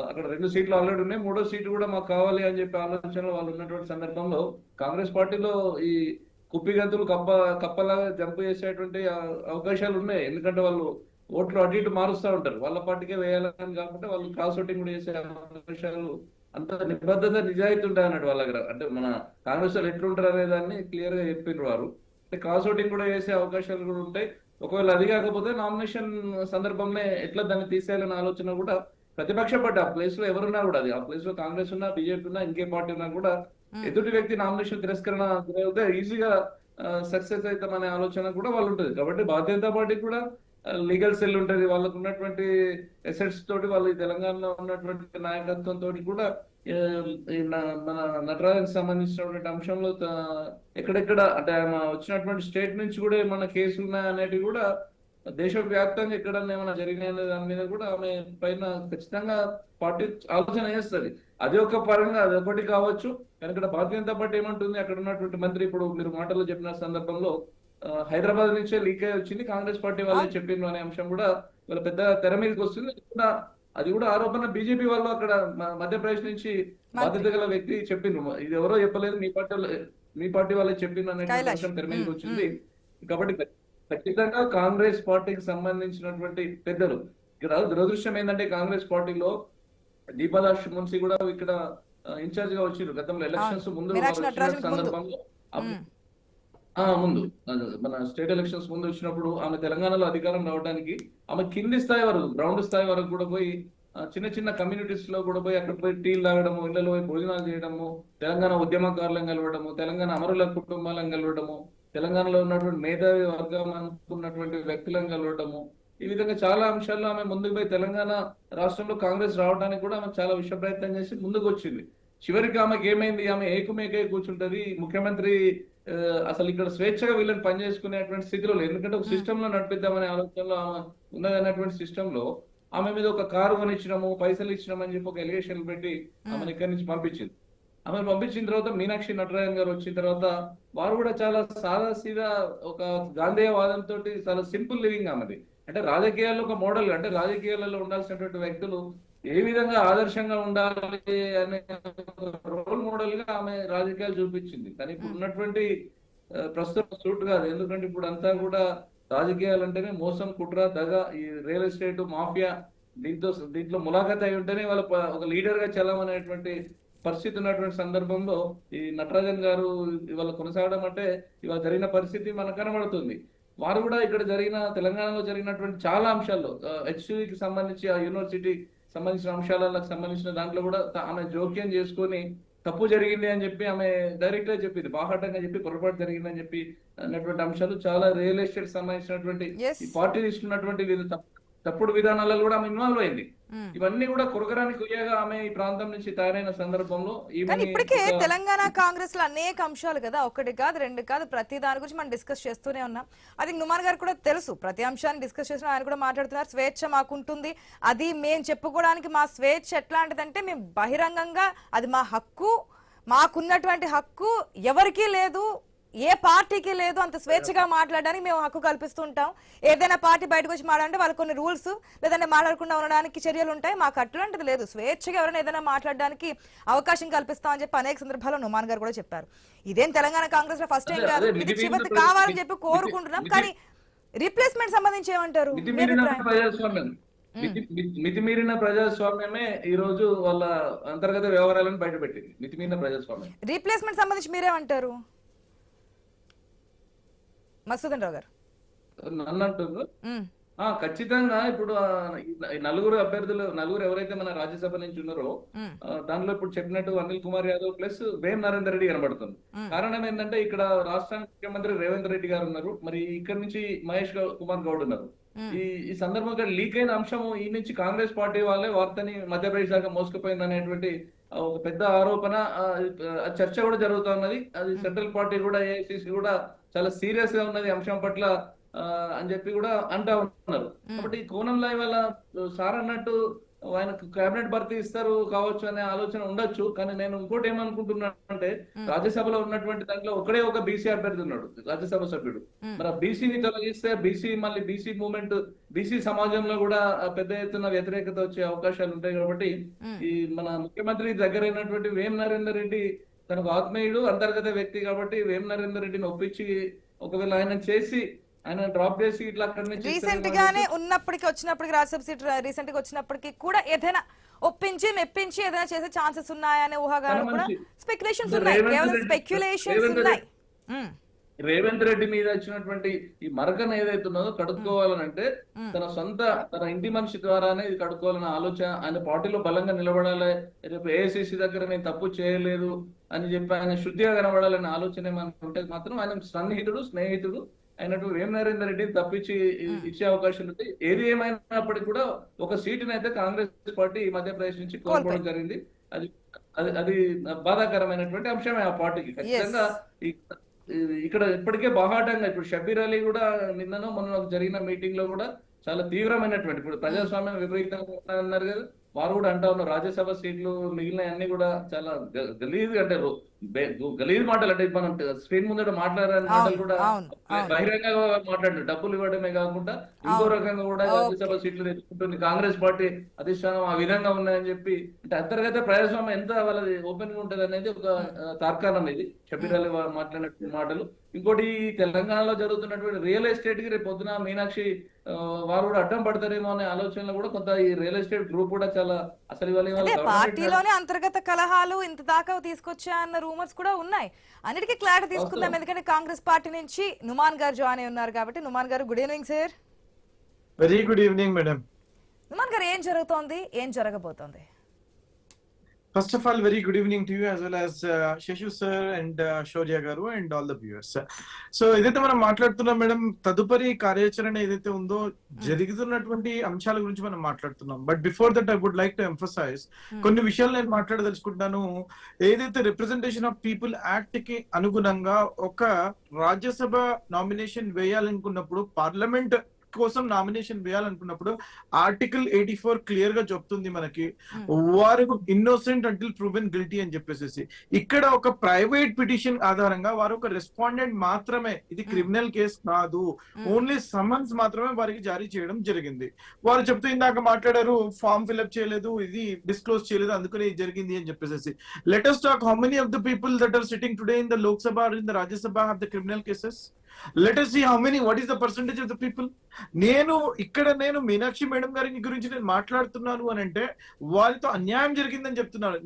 అక్కడ 2 సీట్లు ఆల్రెడీ ఉన్నాయి, 3వ సీటు కూడా మాకు కావాలి అని చెప్పి ఆలోచనలో వాళ్ళు ఉన్నటువంటి సందర్భంలో కాంగ్రెస్ పార్టీలో ఈ కుప్పిగంతులు కప్పలాగా జంప్ చేసేటువంటి అవకాశాలు ఉన్నాయి. ఎందుకంటే వాళ్ళు ఓట్లు అటు ఇటు మారుస్తూ ఉంటారు, వాళ్ళ పార్టీకే వేయాలని కాకుండా వాళ్ళు క్రాస్ ఓటింగ్ కూడా చేసే అవకాశాలు, అంత నిబద్ధత నిజాయితీ ఉంటాయి అన్నట్టు వాళ్ళ దగ్గర. అంటే మన కాంగ్రెస్ వాళ్ళు ఎట్లుంటారు అనే దాన్ని క్లియర్ గా చెప్పినారు వారు. అంటే క్రాస్ ఓటింగ్ కూడా చేసే అవకాశాలు కూడా ఉంటాయి. ఒకవేళ అది కాకపోతే నామినేషన్ సందర్భంలో ఎట్లా దాన్ని తీసేయాలనే ఆలోచన కూడా ప్రతిపక్ష పార్టీ ఆ ప్లేస్ లో ఎవరున్నా కూడా, అది ఆ ప్లేస్ లో కాంగ్రెస్ ఉన్నా, బీజేపీ ఉన్నా, ఇంకే పార్టీ ఉన్నా కూడా ఎదుటి వ్యక్తి నామినేషన్ తిరస్కరణ గురైతే ఈజీగా సక్సెస్ అవుతామనే ఆలోచన కూడా వాళ్ళు ఉంటుంది. కాబట్టి భారతీయ జనతా పార్టీ కూడా లీగల్ సెల్ ఉంటుంది, వాళ్ళకు ఉన్నటువంటి ఎసెట్స్ తోటి, వాళ్ళు తెలంగాణలో ఉన్నటువంటి నాయకత్వంతో కూడా మన నటరాజన్ సంబంధించినటువంటి అంశంలో ఎక్కడెక్కడ అంటే వచ్చినటువంటి స్టేట్ నుంచి కూడా ఏమన్నా కేసులు ఉన్నాయనేటివి కూడా దేశవ్యాప్తంగా ఎక్కడన్నా ఏమైనా జరిగినాయనే దాని మీద కూడా ఆమె పైన ఖచ్చితంగా పార్టీ ఆలోచన చేస్తుంది. అది ఒక పరంగా అది ఒకటి కావచ్చు. కానీ ఇక్కడ భారతీయ జనతా పార్టీ ఏమంటుంది, అక్కడ ఉన్నటువంటి మంత్రి ఇప్పుడు మీరు మాటల్లో చెప్పిన సందర్భంలో హైదరాబాద్ నుంచే లీక్ అయి వచ్చింది, కాంగ్రెస్ పార్టీ వాళ్ళే చెప్పిండ్రు అనే అంశం కూడా వాళ్ళ పెద్ద తెర మీదకి వస్తుంది. అది కూడా ఆరోపణ బీజేపీ వాళ్ళు అక్కడ మధ్యప్రదేశ్ నుంచి బాధ్యత గల వ్యక్తి చెప్పిండ్రు, ఇది ఎవరో చెప్పలేదు, మీ పార్టీ వాళ్ళే చెప్పిండ్రు అనే అంశం తెర మీదకి వచ్చింది. కాబట్టి ఖచ్చితంగా కాంగ్రెస్ పార్టీకి సంబంధించినటువంటి పెద్దలు ఇక్కడ దురదృష్టం ఏంటంటే కాంగ్రెస్ పార్టీలో దీపాదాస్ మున్సి కూడా ఇక్కడ ఇన్ఛార్జ్ గా వచ్చిండ్రు గతంలో ఎలక్షన్స్ ముందు సందర్భంలో ముందు మన స్టేట్ ఎలక్షన్స్ ముందు వచ్చినప్పుడు ఆమె తెలంగాణలో అధికారం రావడానికి ఆమె కింది స్థాయి వరకు, గ్రౌండ్ స్థాయి వరకు కూడా పోయి చిన్న చిన్న కమ్యూనిటీస్ లో కూడా పోయి అక్కడ పోయి టీలు తాగడము, ఇళ్లలో పోయి భోజనాలు చేయడము, తెలంగాణ ఉద్యమకారులను కలవడము, తెలంగాణ అమరుల కుటుంబాలను కలవడము, తెలంగాణలో ఉన్నటువంటి మేధావి వర్గం అనుకున్నటువంటి వ్యక్తులను కలవడము, ఈ విధంగా చాలా అంశాల్లో ఆమె ముందుకు పోయి తెలంగాణ రాష్ట్రంలో కాంగ్రెస్ రావడానికి కూడా ఆమె చాలా విషయ ప్రయత్నం చేసి ముందుకు వచ్చింది. చివరికి ఆమెకి ఏమైంది, ఆమె ఏకమేకై కూర్చుంటది. ముఖ్యమంత్రి అసలు ఇక్కడ స్వేచ్ఛగా వీళ్ళని పనిచేసుకునేటువంటి స్థితిలో లేదు, ఎందుకంటే ఒక సిస్టమ్ లో నడిపిద్దామనే ఆలోచనలో ఆమె ఉన్నదన్నటువంటి సిస్టమ్ లో ఆమె మీద ఒక కారు కొనిచ్చినాము, పైసలు ఇచ్చినామని చెప్పి ఒక ఎలిగేషన్ పెట్టి ఆమెను ఇక్కడి నుంచి పంపించింది. ఆమెను పంపించిన తర్వాత మీనాక్షి నటరాజన్ గారు వచ్చిన తర్వాత వారు కూడా చాలా సాదా సీదా ఒక గాంధేయవాదంతో చాలా సింపుల్ లివింగ్ ఆమెది. అంటే రాజకీయాల్లో ఒక మోడల్, అంటే రాజకీయాలలో ఉండాల్సినటువంటి వ్యక్తులు ఏ విధంగా ఆదర్శంగా ఉండాలి అనే రోల్ మోడల్ గా ఆమె రాజకీయాలు చూపించింది. కానీ ఇప్పుడు ఉన్నటువంటి ప్రస్తుతం సూట్ కాదు, ఎందుకంటే ఇప్పుడు అంతా కూడా రాజకీయాలు అంటేనే మోసం, కుట్ర, దగ, ఈ రియల్ ఎస్టేట్ మాఫియా, దీంట్లో ములాఖత్ అయి ఉంటేనే వాళ్ళ ఒక లీడర్ గా చల్లమనేటువంటి పరిస్థితి ఉన్నటువంటి సందర్భంలో ఈ నటరాజన్ గారు ఇవాళ కొనసాగడం అంటే ఇవాళ జరిగిన పరిస్థితి మనకు కనబడుతుంది. వారు కూడా ఇక్కడ తెలంగాణలో జరిగినటువంటి చాలా అంశాల్లో హెచ్సికి సంబంధించి ఆ యూనివర్సిటీ సంబంధించిన అంశాలకు సంబంధించిన దాంట్లో కూడా ఆమె జోక్యం చేసుకొని తప్పు జరిగింది అని చెప్పి ఆమె డైరెక్ట్ గా చెప్పింది, బాహాటంగా చెప్పి పొరపాటు జరిగింది అని చెప్పి అన్నటువంటి అంశాలు చాలా రియల్ ఎస్టేట్ సంబంధించినటువంటి ఈ పార్టీ తీసుకున్నటువంటి తప్పుడు విధానాలలో కూడా ఆమె ఇన్వాల్వ్ అయింది. ఇవన్నీ కూడా కురగరానికి కుయ్యగా ఆమె ఈ ప్రాంతం నుంచి తయారైన సందర్భంలో ఇప్పటికే తెలంగాణ కాంగ్రెస్ లో అనేక అంశాలు కదా, ఒకటి కాదు రెండు కాదు, ప్రతి దాని గురించి మనం డిస్కస్ చేస్తూనే ఉన్నాం. అది నుమాన్ గారు కూడా తెలుసు, ప్రతి అంశాన్ని డిస్కస్ చేసిన ఆయన కూడా మాట్లాడుతున్నారు. స్వేచ్ఛ మాకుంటుంది, అది మేము చెప్పుకోవడానికి మా స్వేచ్ఛ ఎట్లాంటిదంటే మేము బహిరంగంగా అది మా హక్కు, మాకున్నటువంటి హక్కు ఎవరికీ లేదు, ఏ పార్టీకి లేదు అంత స్వేచ్ఛగా మాట్లాడడానికి మేము హక్కు కల్పిస్తూ ఉంటాం. ఏదైనా పార్టీ బయటకు వచ్చి మాట్లాడంటే వాళ్ళకి కొన్ని రూల్స్ లేదంటే మాట్లాడకుండా ఉండడానికి చర్యలు ఉంటాయి, మాకు అట్లాంటిది లేదు, స్వేచ్ఛగా ఎవరైనా ఏదైనా మాట్లాడడానికి అవకాశం కల్పిస్తామని చెప్పి అనేక సందర్భాల్లో నుమాన్ గారు కూడా చెప్పారు. ఇదేం తెలంగాణ కాంగ్రెస్ లో ఫస్ట్ టైం కాదు, ఇది చివరికి కావాలని చెప్పి కోరుకుంటున్నాం. కానీ రీప్లేస్మెంట్ సంబంధించి ఏమంటారు? మితిమీరిన ప్రజాస్వామ్యమే ఈ రోజు వాళ్ళ అంతర్గత వ్యవహారాలను బయటపెట్టింది. మితిమీరిన ప్రజాస్వామ్యం. రీప్లేస్మెంట్ సంబంధించి మీరేమంటారు మసూదన్ రావు గారు? నన్ను అంటున్నారు ఖచ్చితంగా ఇప్పుడు నలుగురు ఎవరైతే మన రాజ్యసభ నుంచి ఉన్నారో దానిలో ఇప్పుడు చెప్పినట్టు అనిల్ కుమార్ యాదవ్ ప్లస్ వేం నరేందర్ రెడ్డి కనబడుతుంది. కారణం ఏంటంటే ఇక్కడ రాష్ట్ర ముఖ్యమంత్రి రేవంత్ రెడ్డి గారు ఉన్నారు, మరి ఇక్కడ నుంచి మహేష్ కుమార్ గౌడ్ ఉన్నారు. ఈ సందర్భంగా లీక్ అయిన అంశము ఈ నుంచి కాంగ్రెస్ పార్టీ వాళ్ళే వార్తని మధ్యప్రదేశ్ దాకా మోసుకుపోయింది అనేటువంటి ఒక పెద్ద ఆరోపణ, చర్చ కూడా జరుగుతున్నది. అది సెంట్రల్ పార్టీ కూడా ఏఐసిసి కూడా చాలా సీరియస్ గా ఉన్నది అంశం పట్ల అని చెప్పి కూడా అంటా ఉన్నారు. కాబట్టి ఈ కోణంలో ఇవాళ సార్ అన్నట్టు ఆయనకు కేబినెట్ భర్తీ ఇస్తారు కావచ్చు అనే ఆలోచన ఉండొచ్చు. కానీ నేను ఇంకోటి ఏమనుకుంటున్నాను అంటే రాజ్యసభలో ఉన్నటువంటి దాంట్లో ఒకడే ఒక బీసీ అభ్యర్థి ఉన్నాడు, రాజ్యసభ సభ్యుడు. మరి ఆ బీసీని తొలగిస్తే బీసీ మూవ్మెంట్, బీసీ సమాజంలో కూడా పెద్ద ఎత్తున వ్యతిరేకత వచ్చే అవకాశాలు ఉంటాయి. కాబట్టి ఈ మన ముఖ్యమంత్రి దగ్గరైనటువంటి వేం నరేందర్ రెడ్డి తనకు ఆత్మీయుడు, అంతర్గత వ్యక్తి కాబట్టి వేం నరేందర్ రెడ్డిని ఒప్పించి ఒకవేళ ఆయన డ్రాప్ చేసి ఇట్లా అక్కడి నుంచి రీసెంట్ గానే వచ్చినప్పటికి రాజ్యసభ సీట్ రీసెంట్ గా వచ్చినప్పటికీ కూడా ఏదైనా ఒప్పించి మెప్పించి ఏదైనా చేసే ఛాన్సెస్ ఉన్నాయనే ఊహాగానాలు కూడా స్పెక్యులేషన్స్ ఉన్నాయి, కేవలం స్పెక్యులేషన్స్ ఉన్నాయి. రేవంత్ రెడ్డి మీద వచ్చినటువంటి ఈ మరకను ఏదైతే ఉన్నదో కడుక్కోవాలనంటే తన ఇంటి మనిషి ద్వారానే ఇది కడుక్కోవాలన్న ఆలోచన, ఆయన పార్టీలో బలంగా నిలబడాలి, రేపు ఏఐసిసి దగ్గర నేను తప్పు చేయలేదు అని చెప్పి ఆయన శుద్ధిగా కనబడాలనే ఆలోచన ఏమైనా ఉంటే మాత్రం ఆయన స్నేహితుడు అయినటువంటి వేం నరేందర్ రెడ్డిని తప్పించి ఇచ్చే అవకాశం ఉంది. ఏది ఏమైనప్పటికీ కూడా ఒక సీటుని అయితే కాంగ్రెస్ పార్టీ ఈ మధ్యప్రదేశ్ నుంచి కోల్పోవడం జరిగింది. అది బాధాకరమైనటువంటి అంశమే ఆ పార్టీకి. ఖచ్చితంగా ఇక్కడ ఇప్పటికే బాహాటంగా ఇప్పుడు షబీర్ అలీ కూడా నిన్ననో మొన్న జరిగిన మీటింగ్ లో కూడా చాలా తీవ్రమైనటువంటి, ఇప్పుడు ప్రజాస్వామ్యం విపరీతంగా అన్నారు కదా, వారు కూడా అంటా ఉన్నారు రాజ్యసభ సీట్లు మిగిలిన అన్ని కూడా చాలా గలీజ్ అంటే గలీజ్ మాటలు, అంటే మనం స్క్రీన్ ముందర మాట్లాడాలని మాటలు కూడా బహిరంగంగా మాట్లాడారు. డబ్బులు ఇవ్వడమే కాకుండా ఇంకో రకంగా కూడా రాజ్యసభ సీట్లు తెచ్చుకుంటుంది కాంగ్రెస్ పార్టీ అధిష్టానం ఆ విధంగా ఉన్నాయని చెప్పి, అంటే అంతర్గత ప్రజాస్వామ్యం ఎంత వాళ్ళది ఓపెన్ గా ఉంటది అనేది ఒక తార్కాణం ఇది షబీర్ అలీ మాట్లాడినటువంటి మాటలు. ఇంకోటి తెలంగాణలో జరుగుతున్నటువంటి రియల్ ఎస్టేట్ కి రేపు పొద్దున మీనాక్షి వారు కూడా అడ్డం పడతారేమో అనే ఆలోచనలో కూడా కొంత ఈ రియల్ ఎస్టేట్ గ్రూప్ కూడా చాలా అసలు పార్టీలోనే అంతర్గత కలహాలు ఇంత దాకా తీసుకొచ్చాయన్న రూమర్స్ కూడా ఉన్నాయి. అన్నిటికీ క్లారిటీ తీసుకుందాం, ఎందుకంటే కాంగ్రెస్ పార్టీ నుంచి నుమాన్ గారు జాయిన్ అయి ఉన్నారు కాబట్టి. నుమాన్ గారు good evening sir. Very good evening madam. Numan గారు ఏం జరుగుతోంది, ఏం జరగబోతోంది? First of all, very good evening to you as well as Sheshu sir and Shaurya garu and all the viewers. So ఏదైతే మనం మాట్లాడుతున్నాం మేడం, తదుపరి కార్యాచరణ ఏదైతే ఉందో జరుగుతున్నటువంటి అంశాల గురించి మనం మాట్లాడుతున్నాం. But before that I would like to emphasize కొన్ని విషయాలు నేను మాట్లాడదలుచుకుంటాను. ఏదైతే రిప్రజెంటేషన్ ఆఫ్ పీపుల్ యాక్ట్ కి అనుగుణంగా ఒక రాజ్యసభ నామినేషన్ వేయాలనుకున్నప్పుడు, పార్లమెంట్ కోసం నామినేషన్ వేయాలనుకున్నప్పుడు ఆర్టికల్ 84 క్లియర్ గా చెప్తుంది మనకి, వారు ఇన్నోసెంట్ అంటిల్ ప్రూవెన్ గిల్టీ అని చెప్పేసి. ఇక్కడ ఒక ప్రైవేట్ పిటిషన్ ఆధారంగా వారు ఒక రెస్పాండెంట్ మాత్రమే, ఇది క్రిమినల్ కేసు కాదు, ఓన్లీ సమన్స్ మాత్రమే వారికి జారీ చేయడం జరిగింది. వారు చెప్తూ ఇందాక మాట్లాడారు ఫామ్ ఫిల్అప్ చేయలేదు, ఇది డిస్క్లోజ్ చేయలేదు, అందుకని ఇది జరిగింది అని చెప్పేసి. Let us talk how many of the people that are sitting today in the Lok Sabha or in the Rajya Sabha have the criminal cases. Let us see what is the percentage of the people. నేను Meenakshi madam గారి గురించి నేను మాట్లాడుతున్నాను అని అంటే వారితో అన్యాయం జరిగిందని చెప్తున్నాను.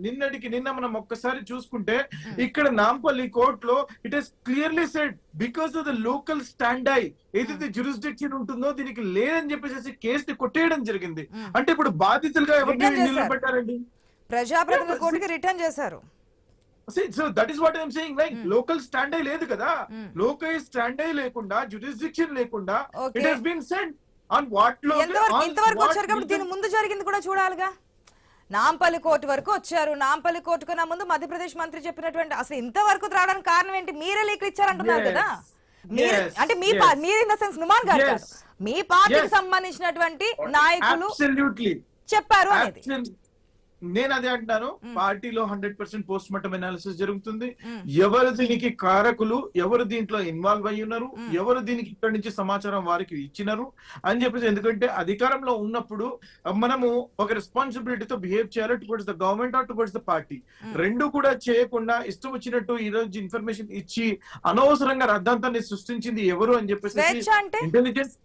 నిన్న మనం ఒక్కసారి చూసుకుంటే ఇక్కడ నాంపల్లి కోర్టులో it has clearly said because of the local stand I ఏదైతే జ్యూరిస్డిక్షన్ ఉంటుందో దీనికి లేదని చెప్పేసి కేసుని కొట్టేయడం జరిగింది. అంటే ఇప్పుడు బాధితులుగా ఎవరిని నిలబెట్టారండి? ప్రజాప్రతినిధుల కోర్టుకి రిటర్న్ చేశారు. So that is what I am saying, like local stand ai లేదు కదా, local stand ai లేకుండా jurisdiction లేకుండా it has been sent on what ఇంతవరకు వచ్చారు కాబట్టి దీని ముందు జరిగింది కూడా చూడాలిగా. నాంపల్లి కోర్టు వరకు వచ్చారు. నాంపల్లి కోర్టు కన్నా ముందు మధ్యప్రదేశ్ మంత్రి చెప్పినటువంటి అసలు ఇంతవరకు రావడానికి కారణం ఏంటి? మీరే లీకులు ఇచ్చారంటున్నారు కదా. అంటే మీరు ఇన్ ద సెన్స్ నుమాన్ గారు కాదు, మీ పార్టీకి సంబంధించినటువంటి నాయకులు చెప్పారు అనేది. నేను అదే అంటున్నాను, పార్టీలో 100% పోస్ట్ మార్టం అనాలిసిస్ జరుగుతుంది. ఎవరు దీనికి కారకులు, ఎవరు దీంట్లో ఇన్వాల్వ్ అయ్యి ఉన్నారు, ఎవరు దీనికి ఇక్కడి నుంచి సమాచారం వారికి ఇచ్చినారు అని చెప్పేసి. ఎందుకంటే అధికారంలో ఉన్నప్పుడు మనము ఒక రెస్పాన్సిబిలిటీతో బిహేవ్ చేయాలి towards the government are towards the party. రెండు కూడా చేయకుండా ఇష్టం వచ్చినట్టు ఈ రోజు ఇన్ఫర్మేషన్ ఇచ్చి అనవసరంగా రద్దంతాన్ని సృష్టించింది ఎవరు అని చెప్పేసి. Intelligence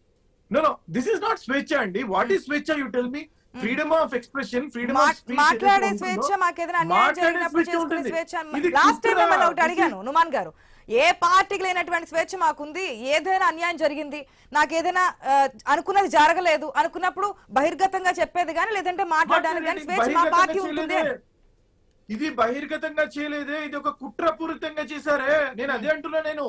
no this is not స్వేచ్ఛ అండి. వాట్ ఈస్ స్వేచ్ఛ? You tell me. Freedom of expression, freedom of speech, మాట్లాడే స్వేచ్ఛ, మాకేదైనా అన్యాయం జరిగినప్పుడు చేసుకునే స్వేచ్ఛ. లాస్ట్ టైం మిమ్మల్ని ఒకటి అడిగాను నుమాన్ గారు, ఏ పార్టీకి లేనటువంటి స్వేచ్ఛ మాకుంది, ఏదైనా అన్యాయం జరిగింది, నాకు ఏదైనా అనుకున్నది జరగలేదు అనుకున్నప్పుడు బహిర్గతంగా చెప్పేది కానీ లేదంటే మాట్లాడడానికి కానీ స్వేచ్ఛ మా పార్టీ ఉంటుంది. ఇది బహిర్గతంగా చేయలేదే, ఇది ఒక కుట్రపూరితంగా చేశారే. నేను అదే అంటున్నా. నేను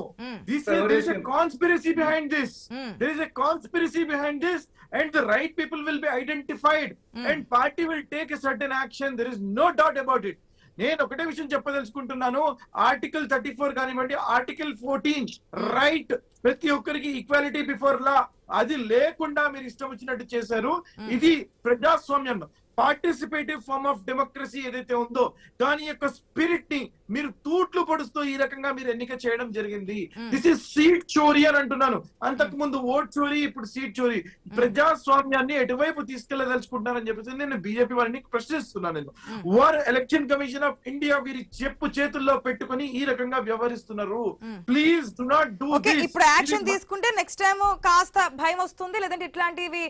there is a conspiracy behind this. There is a conspiracy behind this and the right people will be identified and party will take a certain action. There is no doubt about it. నేను ఒకటే విషయం చెప్పదలుచుకుంటున్నాను. Article 34 కానివ్వండి, article 14 right, ప్రతి ఒక్కరికి equality before law, అది లేకుండా మీరు ఇష్టం వచ్చినట్టు చేశారు. ఇది ప్రజాస్వామ్యం, పార్టిసిపేటివ్ ఫార్మ్ ఆఫ్ డెమోక్రసీ ఏదైతే ఉందో దాని యొక్క స్పిరిట్ ని మీరు తూట్లు పొడుస్తూ ఈ రకంగా మీరు ఎన్నిక చేయడం జరిగింది. దిస్ ఇస్ సీట్ చోరీ అని అంటున్నాను. అంతకు ముందు ఓట్ చోరీ, ఇప్పుడు సీట్ చోరీ. ప్రజాస్వామ్యాన్ని ఎటువైపు తీసుకెళ్లదలుచుకుంటున్నారని చెప్పేసి నేను బీజేపీ వారిని ప్రశ్నిస్తున్నాను. నేను వారు ఎలక్షన్ కమిషన్ ఆఫ్ ఇండియా వీరి చెప్పు చేతుల్లో పెట్టుకుని ఈ రకంగా వ్యవహరిస్తున్నారు. Please do not do this. ఇప్పుడు యాక్షన్ తీసుకుంటే నెక్స్ట్ టైం కాస్త భయం వస్తుంది, లేదంటే ఇట్లాంటివి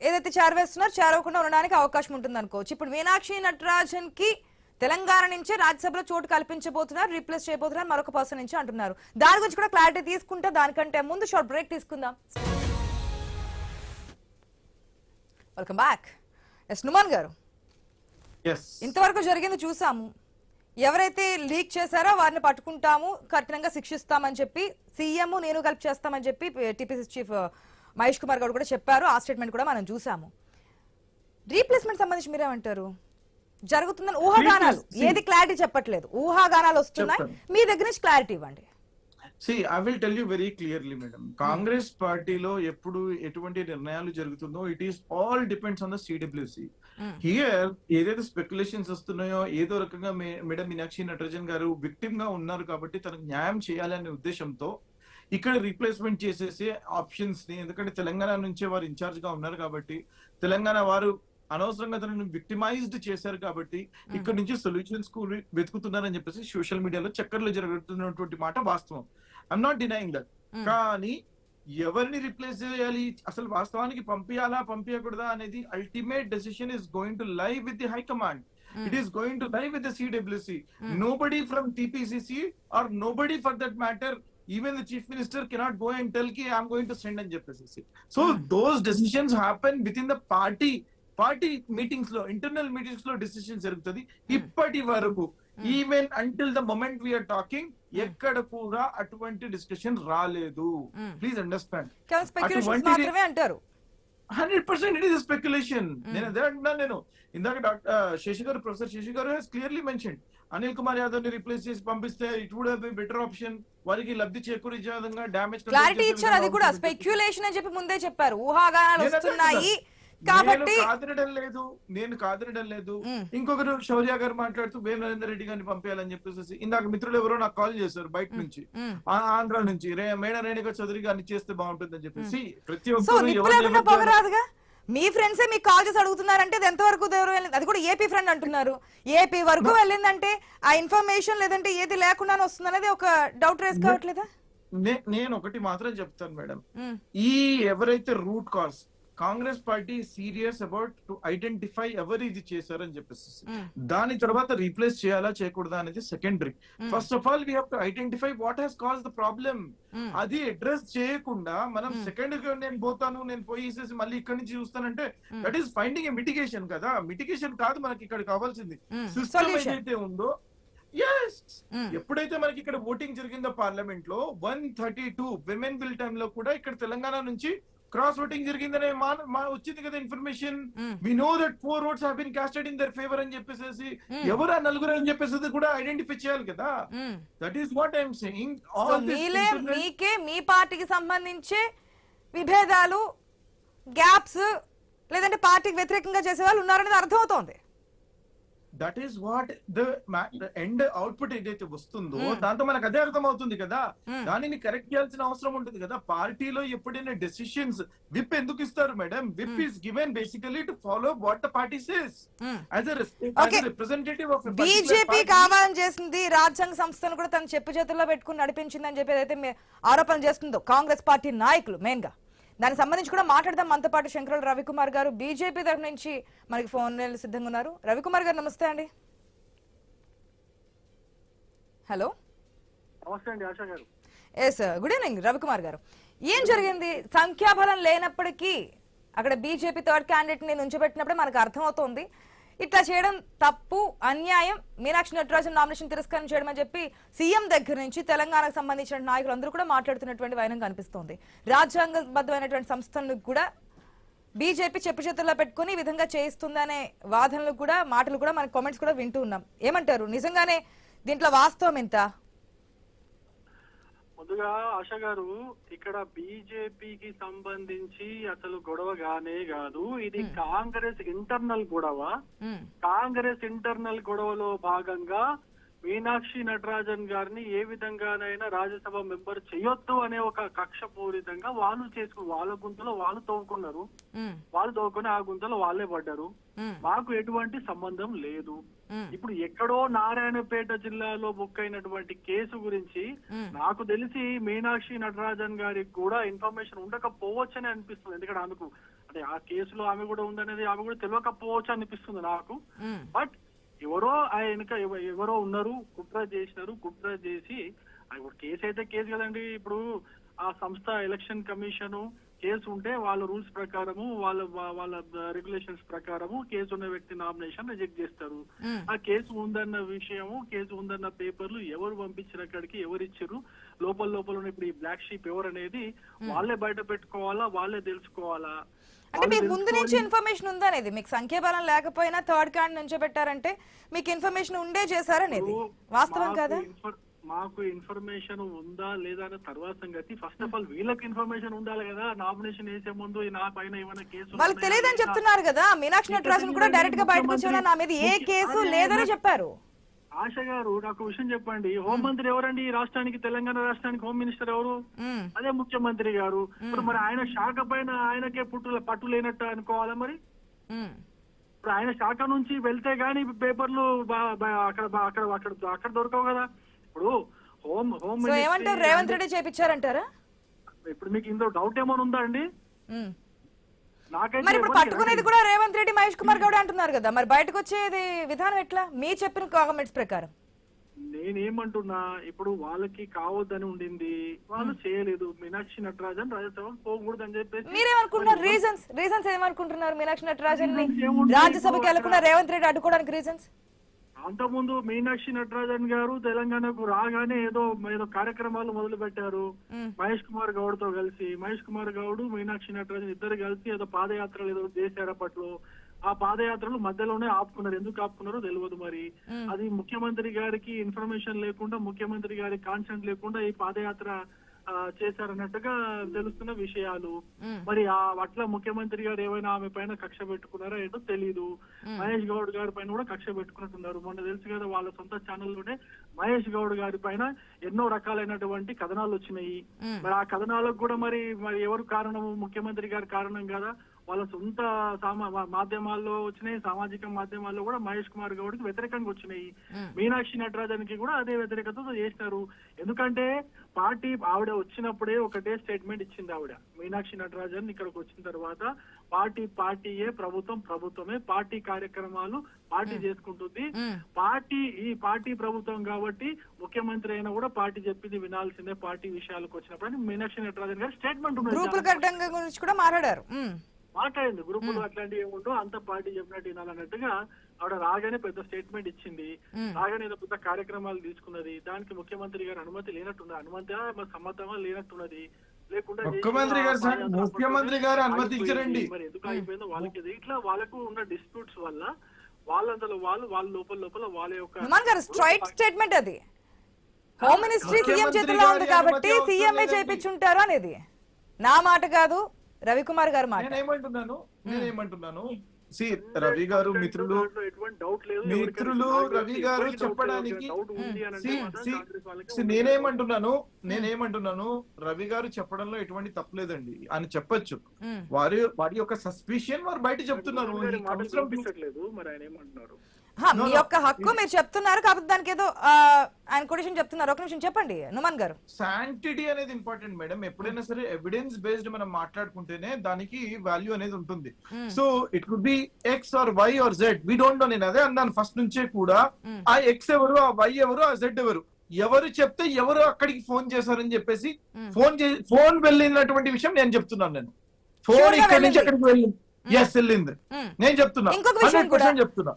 ఏదైతే చేరవేస్తున్నారో చేరవకుండా ఉండడానికి అవకాశం ఉంటుంది అనుకోవచ్చు. ఇప్పుడు మీనాక్షి నటరాజన్ కి తెలంగాణ నుంచే రాజ్యసభలో చోటు కల్పించబోతున్నారు, రీప్లేస్ చేయబోతున్నారు మరొక పర్సన్ నుంచి అంటున్నారు. దాని గురించి కూడా క్లారిటీ తీసుకుంటే దానికంటే ముందు షార్ట్ బ్రేక్ తీసుకుందాం. Welcome back. ఎస్ నుమాన్ గారు, ఇంతవరకు జరిగింది చూసాము. ఎవరైతే లీక్ చేశారో వారిని పట్టుకుంటాము, కఠినంగా శిక్షిస్తామని చెప్పి సీఎం నేను కలిపి చేస్తామని చెప్పి టీపీసీ చీఫ్ మహేష్ కుమార్ గౌడ్ కూడా చెప్పారు. ఆ స్టేట్మెంట్ కూడా మనం చూసాము. రీప్లేస్మెంట్ సంబంధించి మీరేమంటారు? జరుగుతుందని ఊహాగానాలు, ఏది క్లారిటీ చెప్పట్లేదు, ఊహాగానాలు వస్తున్నాయి. మీ దగ్గర నుంచి క్లారిటీ ఇవ్వండి. See, I will tell you very clearly, madam. Congress పార్టీలో ఎప్పుడు ఎటువంటి నిర్ణయాలు జరుగుతుందో it is all depends on the CWC. Here ఏదైతే స్పెక్యులేషన్స్ వస్తున్నాయో, ఏదో రకంగా మేడం మీనాక్షి నటరాజన్ గారు విక్టిమ్ గా ఉన్నారు కాబట్టి తనకు న్యాయం చేయాలనే ఉద్దేశంతో ఇక్కడ రీప్లేస్మెంట్ చేసేసి ఆప్షన్స్ ని, ఎందుకంటే తెలంగాణ నుంచే వారు ఇన్ఛార్జ్ గా ఉన్నారు కాబట్టి తెలంగాణ వారు అనవసరంగా తనను విక్టిమైజ్డ్ చేశారు కాబట్టి ఇక్కడ నుంచి సొల్యూషన్స్ వెతుకుతున్నారని చెప్పేసి సోషల్ మీడియాలో చక్కర్లు జరుగుతున్నటువంటి మాట వాస్తవం. I'm not denying that. కానీ ఎవరిని రిప్లేస్ చేయాలి, అసలు వాస్తవానికి పంపించకూడదా అనేది ultimate decision is going to lie with the high command. It is going to lie with the CWC. Nobody from TPCC or nobody for that matter, even the chief minister cannot go and tell ki I am going to send and JPCC. So those decisions happen within the party meetings lo, internal meetings lo decisions jarugutadi. Ippati varaku even until the moment we are talking ekkada kuda atvanti discussion raaledu. Please understand. Kevalam speculations maatrame antaru. 100% it is a speculation. నేను అదే అంటున్నాను. నేను ఇందాక professor Shashi గారు has clearly mentioned Anil Kumar Yadav ని replace చేసి పంపిస్తే it would have been better option. వారికి లబ్ధి చేకూర్చే విధంగా డ్యామేజ్ క్లారిటీ ఇచ్చారు. అది కూడా స్పెక్యులేషన్ అని చెప్పి ముందే చెప్పారు. ఊహాగానాలు వస్తున్నాయి కాబట్టి నేను కాదనడం లేదు. ఇంకొకరు శౌర్య గారు మాట్లాడుతూ వేమ నరేందర్ రెడ్డి గారిని పంపించాలని చెప్పేసి ఇందాక మిత్రులు ఎవరో నాకు కాల్ చేశారు బయట నుంచి, ఆంధ్ర నుంచి, మేడ రేణుక చౌదరి గారిని చేస్తే బాగుంటుంది అని చెప్పేసి. ప్రతి ఒక్కరు మీ ఫ్రెండ్సే మీకు కాల్ చేసి అడుగుతున్నారంటే అది ఎంతవరకు అది కూడా ఏపీ ఫ్రెండ్ అంటున్నారు. ఏపీ వరకు వెళ్ళిందంటే ఆ ఇన్ఫర్మేషన్ లేదంటే ఏది లేకుండా వస్తుంది అనేది ఒక డౌట్ రేస్ కావట్లేదా? నేను ఒకటి మాత్రం చెప్తాను మేడం, ఈ ఎవరైతే root cause Congress party serious about to identify ఎవరు ఇది చేశారని చెప్పేసి దాని తర్వాత రీప్లేస్ చేయాలా చేయకూడదా అనేది secondary. First of all we have to identify what is cause the problem. అది అడ్రస్ చేయకుండా మనం సెకండ్ నేను పోతాను, నేను పోయేసేసి మళ్ళీ ఇక్కడి నుంచి చూస్తానంటే that is finding a mitigation కదా. మిటిగేషన్ కాదు మనకి ఇక్కడ కావాల్సింది. సిస్టమ్ ఏదైతే ఉందో, ఎస్ ఎప్పుడైతే మనకి ఇక్కడ ఓటింగ్ జరిగిందో పార్లమెంట్ లో 132 విమెన్ బిల్ టైమ్ లో కూడా ఇక్కడ తెలంగాణ నుంచి క్రాస్ ఓటింగ్ జరిగిందనే వచ్చింది కదా information. We know that 4 votes have been casted in their favor అని చెప్పేసి ఎవరు ఆ నలుగురు అని చెప్పేసి కూడా ఐడెంటిఫై చేయాలి కదా. That is what I'm saying. మీకే మీ పార్టీకి సంబంధించి విభేదాలు, గ్యాప్స్, లేదంటే పార్టీకి వ్యతిరేకంగా చేసే వాళ్ళు ఉన్నారనేది అర్థమవుతోంది. That is what the end output ఏదైతే వస్తుందో దాంతో మనకు అదే అర్థం అవుతుంది కదా. దానిని కరెక్ట్ చేయాల్సిన అవసరం ఉంటుంది కదా. పార్టీలో ఎప్పుడైనా డెసిషన్స్ విప్ ఎందుకు ఇస్తారు madam? Whip is given basically to follow what the party says as a representative of BJP కావాలని చేసింది, రాజ్యాంగ సంస్థను కూడా తన చెప్పు చేతుల్లో పెట్టుకుని నడిపించింది అని చెప్పి ఏదైతే ఆరోపణలు చేస్తుందో కాంగ్రెస్ పార్టీ నాయకులు మెయిన్ గా, దానికి సంబంధించి కూడా మాట్లాడదాం. మనతో పాటు శంకరల్ రవికుమార్ గారు బీజేపీ తరఫు నుంచి మనకి ఫోన్ సిద్ధంగా ఉన్నారు. రవికుమార్ గారు నమస్తే అండి. హలో, నమస్తే అండి ఆశా గారు. ఎస్, గుడ్ ఈవినింగ్ రవికుమార్ గారు. ఏం జరిగింది? సంఖ్యాబలం లేనప్పటికీ అక్కడ బీజేపీ థర్డ్ క్యాండిడేట్ ని నుంచోబెట్టినప్పుడే మనకు అర్థమవుతోంది ఇట్లా చేయడం తప్పు, అన్యాయం. మీనాక్షి నటరాజన్ నామినేషన్ తిరస్కారం చేయడం అని చెప్పి సీఎం దగ్గర నుంచి తెలంగాణకు సంబంధించిన నాయకులు అందరూ కూడా మాట్లాడుతున్నటువంటి వైనం కనిపిస్తోంది. రాజ్యాంగబద్ధమైనటువంటి సంస్థలను కూడా బీజేపీ చెప్పు చేతుల్లో పెట్టుకుని ఈ విధంగా చేయిస్తుందనే వాదనలు కూడా, మాటలు కూడా మన కామెంట్స్ కూడా వింటూ ఉన్నాం. ఏమంటారు? నిజంగానే దీంట్లో వాస్తవం ఎంత? ముందుగా ఆశా గారు, ఇక్కడ బీజేపీకి సంబంధించి అసలు గొడవ గానే కాదు, ఇది కాంగ్రెస్ ఇంటర్నల్ గొడవ. కాంగ్రెస్ ఇంటర్నల్ గొడవలో భాగంగా మీనాక్షి నటరాజన్ గారిని ఏ విధంగానైనా రాజ్యసభ మెంబర్ చేయొద్దు అనే ఒక కక్ష పూరితంగా వాళ్ళు చేసుకుని వాళ్ళ గుంతలో వాళ్ళు తవ్వుకున్నారు. వాళ్ళు తవ్వుకొని ఆ గుంతలో వాళ్ళే పడ్డారు. మాకు ఎటువంటి సంబంధం లేదు. ఇప్పుడు ఎక్కడో నారాయణపేట జిల్లాలో బుక్ అయినటువంటి కేసు గురించి నాకు తెలిసి మీనాక్షి నటరాజన్ గారికి కూడా ఇన్ఫర్మేషన్ ఉండకపోవచ్చని అనిపిస్తుంది. ఎందుకంటే ఆమెకు అంటే ఆ కేసులో ఆమె కూడా ఉందనేది ఆమె కూడా తెలియకపోవచ్చు అనిపిస్తుంది నాకు. బట్ ఎవరో వెనుక ఎవరో ఉన్నారు, కుట్ర చేసి కేసు అయితే కేసు కదండి. ఇప్పుడు ఆ సంస్థ ఎలక్షన్ కమిషన్ కేసు ఉంటే వాళ్ళ రూల్స్ ప్రకారము వాళ్ళ రెగ్యులేషన్స్ ప్రకారము కేసు ఉన్న వ్యక్తి నామినేషన్ రిజెక్ట్ చేస్తారు. ఆ కేసు ఉందన్న విషయము, కేసు ఉందన్న పేపర్లు ఎవరు పంపించిన అక్కడికి, ఎవరు ఇచ్చారు, లోపల ఇప్పుడు ఈ బ్లాక్ షీప్ ఎవరు అనేది వాళ్ళే బయట పెట్టుకోవాలా, వాళ్ళే తెలుసుకోవాలా. అంటే మీకు ముందు నుంచి ఇన్ఫర్మేషన్ ఉందా అనేది? మీకు సంఖ్యాబలం లేకపోయినా థర్డ్ క్యాండ్ నుంచో పెట్టారంటే మీకు ఇన్ఫర్మేషన్ ఉండే చేశారనేది వాస్తవం కదా? మాకు ఇన్ఫర్మేషన్ ఉందా లేదా అనే తర్వాత సంగతి. ఫస్ట్ ఆఫ్ ఆల్ వీళ్ళకి ఇన్ఫర్మేషన్ ఉండాలి కదా. నామినేషన్ వేసే ముందు నా పైన ఏమైనా కేసు వాళ్ళకి తెలియదని చెప్తున్నారు కదా. మీనాక్షి నటరాజన్ కూడా డైరెక్ట్ గా బయటకు వచ్చేలా నా మీద ఏ కేసు లేదని చెప్పారు. ఆశ గారు, నాకు విషయం చెప్పండి. హోంమంత్రి ఎవరండి ఈ రాష్ట్రానికి? తెలంగాణ రాష్ట్రానికి హోమ్ మినిస్టర్ ఎవరు? అదే ముఖ్యమంత్రి గారు. ఇప్పుడు మరి ఆయన శాఖ పైన ఆయనకే పట్టు లేనట్టు అనుకోవాలా? మరి ఇప్పుడు ఆయన శాఖ నుంచి వెళ్తే గానీ పేపర్లు అక్కడ దొరకవు కదా. ఇప్పుడు హోమ్ ఏమంటారు? రేవంత్ రెడ్డి చేపించారంటారా? ఇప్పుడు మీకు ఇందులో డౌట్ ఏమైనా ఉందా అండి? మరి ఇప్పుడు పట్టుకునేది కూడా రేవంత్ రెడ్డి, మహేష్ కుమార్ గౌడ్ అంటున్నారు కదా. మరి బయటకు వచ్చేది విధానం ఎట్లా? మీ చెప్పిన కామెంట్స్ ప్రకారం నేనేమంటున్నా, ఇప్పుడు వాళ్ళకి కావద్దని ఉండింది, వాళ్ళు చేయలేదు. మీనాక్షి నటరాజన్ రాజ్యసభ పోకూడదు అని చెప్పేసి మీరేమనుకుంటున్నారు? రీజన్స్ ఏమనుకుంటున్నారు? మీనాక్షి నటరాజన్ ని రాజ్యసభకి వెళ్ళకుండా రేవంత్ రెడ్డి అడ్డుకోవడానికి రీజన్స్? అంతకుముందు మీనాక్షి నటరాజన్ గారు తెలంగాణకు రాగానే ఏదో కార్యక్రమాలు మొదలు పెట్టారు మహేష్ కుమార్ గౌడ్ తో కలిసి. మహేష్ కుమార్ గౌడ్, మీనాక్షి నటరాజన్ ఇద్దరు కలిసి ఏదో పాదయాత్రలు ఏదో చేశారు అప్పట్లో. ఆ పాదయాత్రలు మధ్యలోనే ఆపుకున్నారు. ఎందుకు ఆపుకున్నారో తెలియదు. మరి అది ముఖ్యమంత్రి గారికి ఇన్ఫర్మేషన్ లేకుండా, ముఖ్యమంత్రి గారి కాన్సెంట్ లేకుండా ఈ పాదయాత్ర చేశారన్నట్టుగా తెలుస్తున్న విషయాలు. మరి అట్లా ముఖ్యమంత్రి గారు ఏమైనా ఆమె పైన కక్ష పెట్టుకున్నారో ఏదో తెలీదు. మహేష్ గౌడ్ గారి పైన కూడా కక్ష పెట్టుకున్నట్టున్నారు. మొన్న తెలుసు కదా, వాళ్ళ సొంత ఛానల్లోనే మహేష్ గౌడ్ గారి పైన ఎన్నో రకాలైనటువంటి కథనాలు వచ్చినాయి. మరి ఆ కథనాలకు కూడా మరి ఎవరు కారణము? ముఖ్యమంత్రి గారి కారణం కదా. వాళ్ళ సొంత మాధ్యమాల్లో వచ్చినాయి, సామాజిక మాధ్యమాల్లో కూడా మహేష్ కుమార్ గౌడ్కి వ్యతిరేకంగా వచ్చినాయి. మీనాక్షి నటరాజన్కి కూడా అదే వ్యతిరేకతతో చేసినారు. ఎందుకంటే పార్టీ ఆవిడ వచ్చినప్పుడే ఒకటే స్టేట్మెంట్ ఇచ్చింది ఆవిడ. మీనాక్షి నటరాజన్ ఇక్కడికి వచ్చిన తర్వాత పార్టీయే, ప్రభుత్వమే, పార్టీ కార్యక్రమాలు పార్టీ చేసుకుంటుంది, ఈ పార్టీ ప్రభుత్వం కాబట్టి ముఖ్యమంత్రి అయినా కూడా పార్టీ చెప్పింది వినాల్సిందే పార్టీ విషయాలకు వచ్చినప్పుడు మీనాక్షి నటరాజన్ గారు స్టేట్మెంట్ గురించి కూడా మాట్లాడింది. గ్రూపులు అట్లాంటివి ఏముంటో అంత పార్టీ చెప్పినట్టు వినాలన్నట్టుగా ఆవిడ రాగానే పెద్ద స్టేట్మెంట్ ఇచ్చింది. రాగానే ఏదో పెద్ద కార్యక్రమాలు తీసుకున్నది. దానికి ముఖ్యమంత్రి గారు అనుమతి లేనట్టున్నది, అనుమతి సమ్మతమా లేనట్టున్నది. లేకుండా ముఖ్యమంత్రి గారు అనుమతి ఇచ్చారండి. మరి ఎందుకు అయిపోయిందో వాళ్ళకి ఇట్లా వాళ్ళకు ఉన్న డిస్ప్యూట్స్ వల్ల వాళ్ళంతలో వాళ్ళ లోపల వాళ్ళ యొక్క స్ట్రైట్ స్టేట్మెంట్ అది. హోమ్ మినిస్ట్రీ సీఎం చేతుల్లో ఉంది కాబట్టి సీఎంఏ చేయించుంటారు అనేది నా మాట కాదు, రవికుమార్ గారు మాట. నేనేమంటున్నాను రవి గారు మిత్రులు రవి గారు చెప్పడానికి నేనేమంటున్నాను రవి గారు చెప్పడంలో ఎటువంటి తప్పలేదండి అని చెప్పొచ్చు. వారి యొక్క సస్పిషన్ వారు బయట చెప్తున్నారు. మరి ఆయన ఏమంటున్నారు? మీ యొక్క హక్కు మీరు చెప్తున్నారు కాబట్టి దానికి ఏదో ఆయన కొటేషన్ చెప్తున్నారు. ఒక నిమిషం చెప్పండి నుమాన్ గారు. శాంటిటీ అనేది ఇంపార్టెంట్ మేడం. ఎప్పుడైనా సరే ఎవిడెన్స్ బేస్డ్ మనం మాట్లాడుకుంటేనే దానికి వాల్యూ అనేది ఉంటుంది. So it could be X R Y R Z, we don't know. నేను అదే అన్నాను ఫస్ట్ నుంచే కూడా. ఆ ఎక్స్ ఎవరు, ఆ వై ఎవరు, ఆ జెడ్ ఎవరు చెప్తే ఎవరు అక్కడికి ఫోన్ చేశారని చెప్పేసి ఫోన్ వెళ్ళినటువంటి విషయం నేను చెప్తున్నాను. నేను ఫోన్ ఇక్కడి నుంచి అక్కడికి వెళ్ళింది, వెళ్ళింది. నేను చెప్తున్నా. ఇంకొక విషయం కూడా,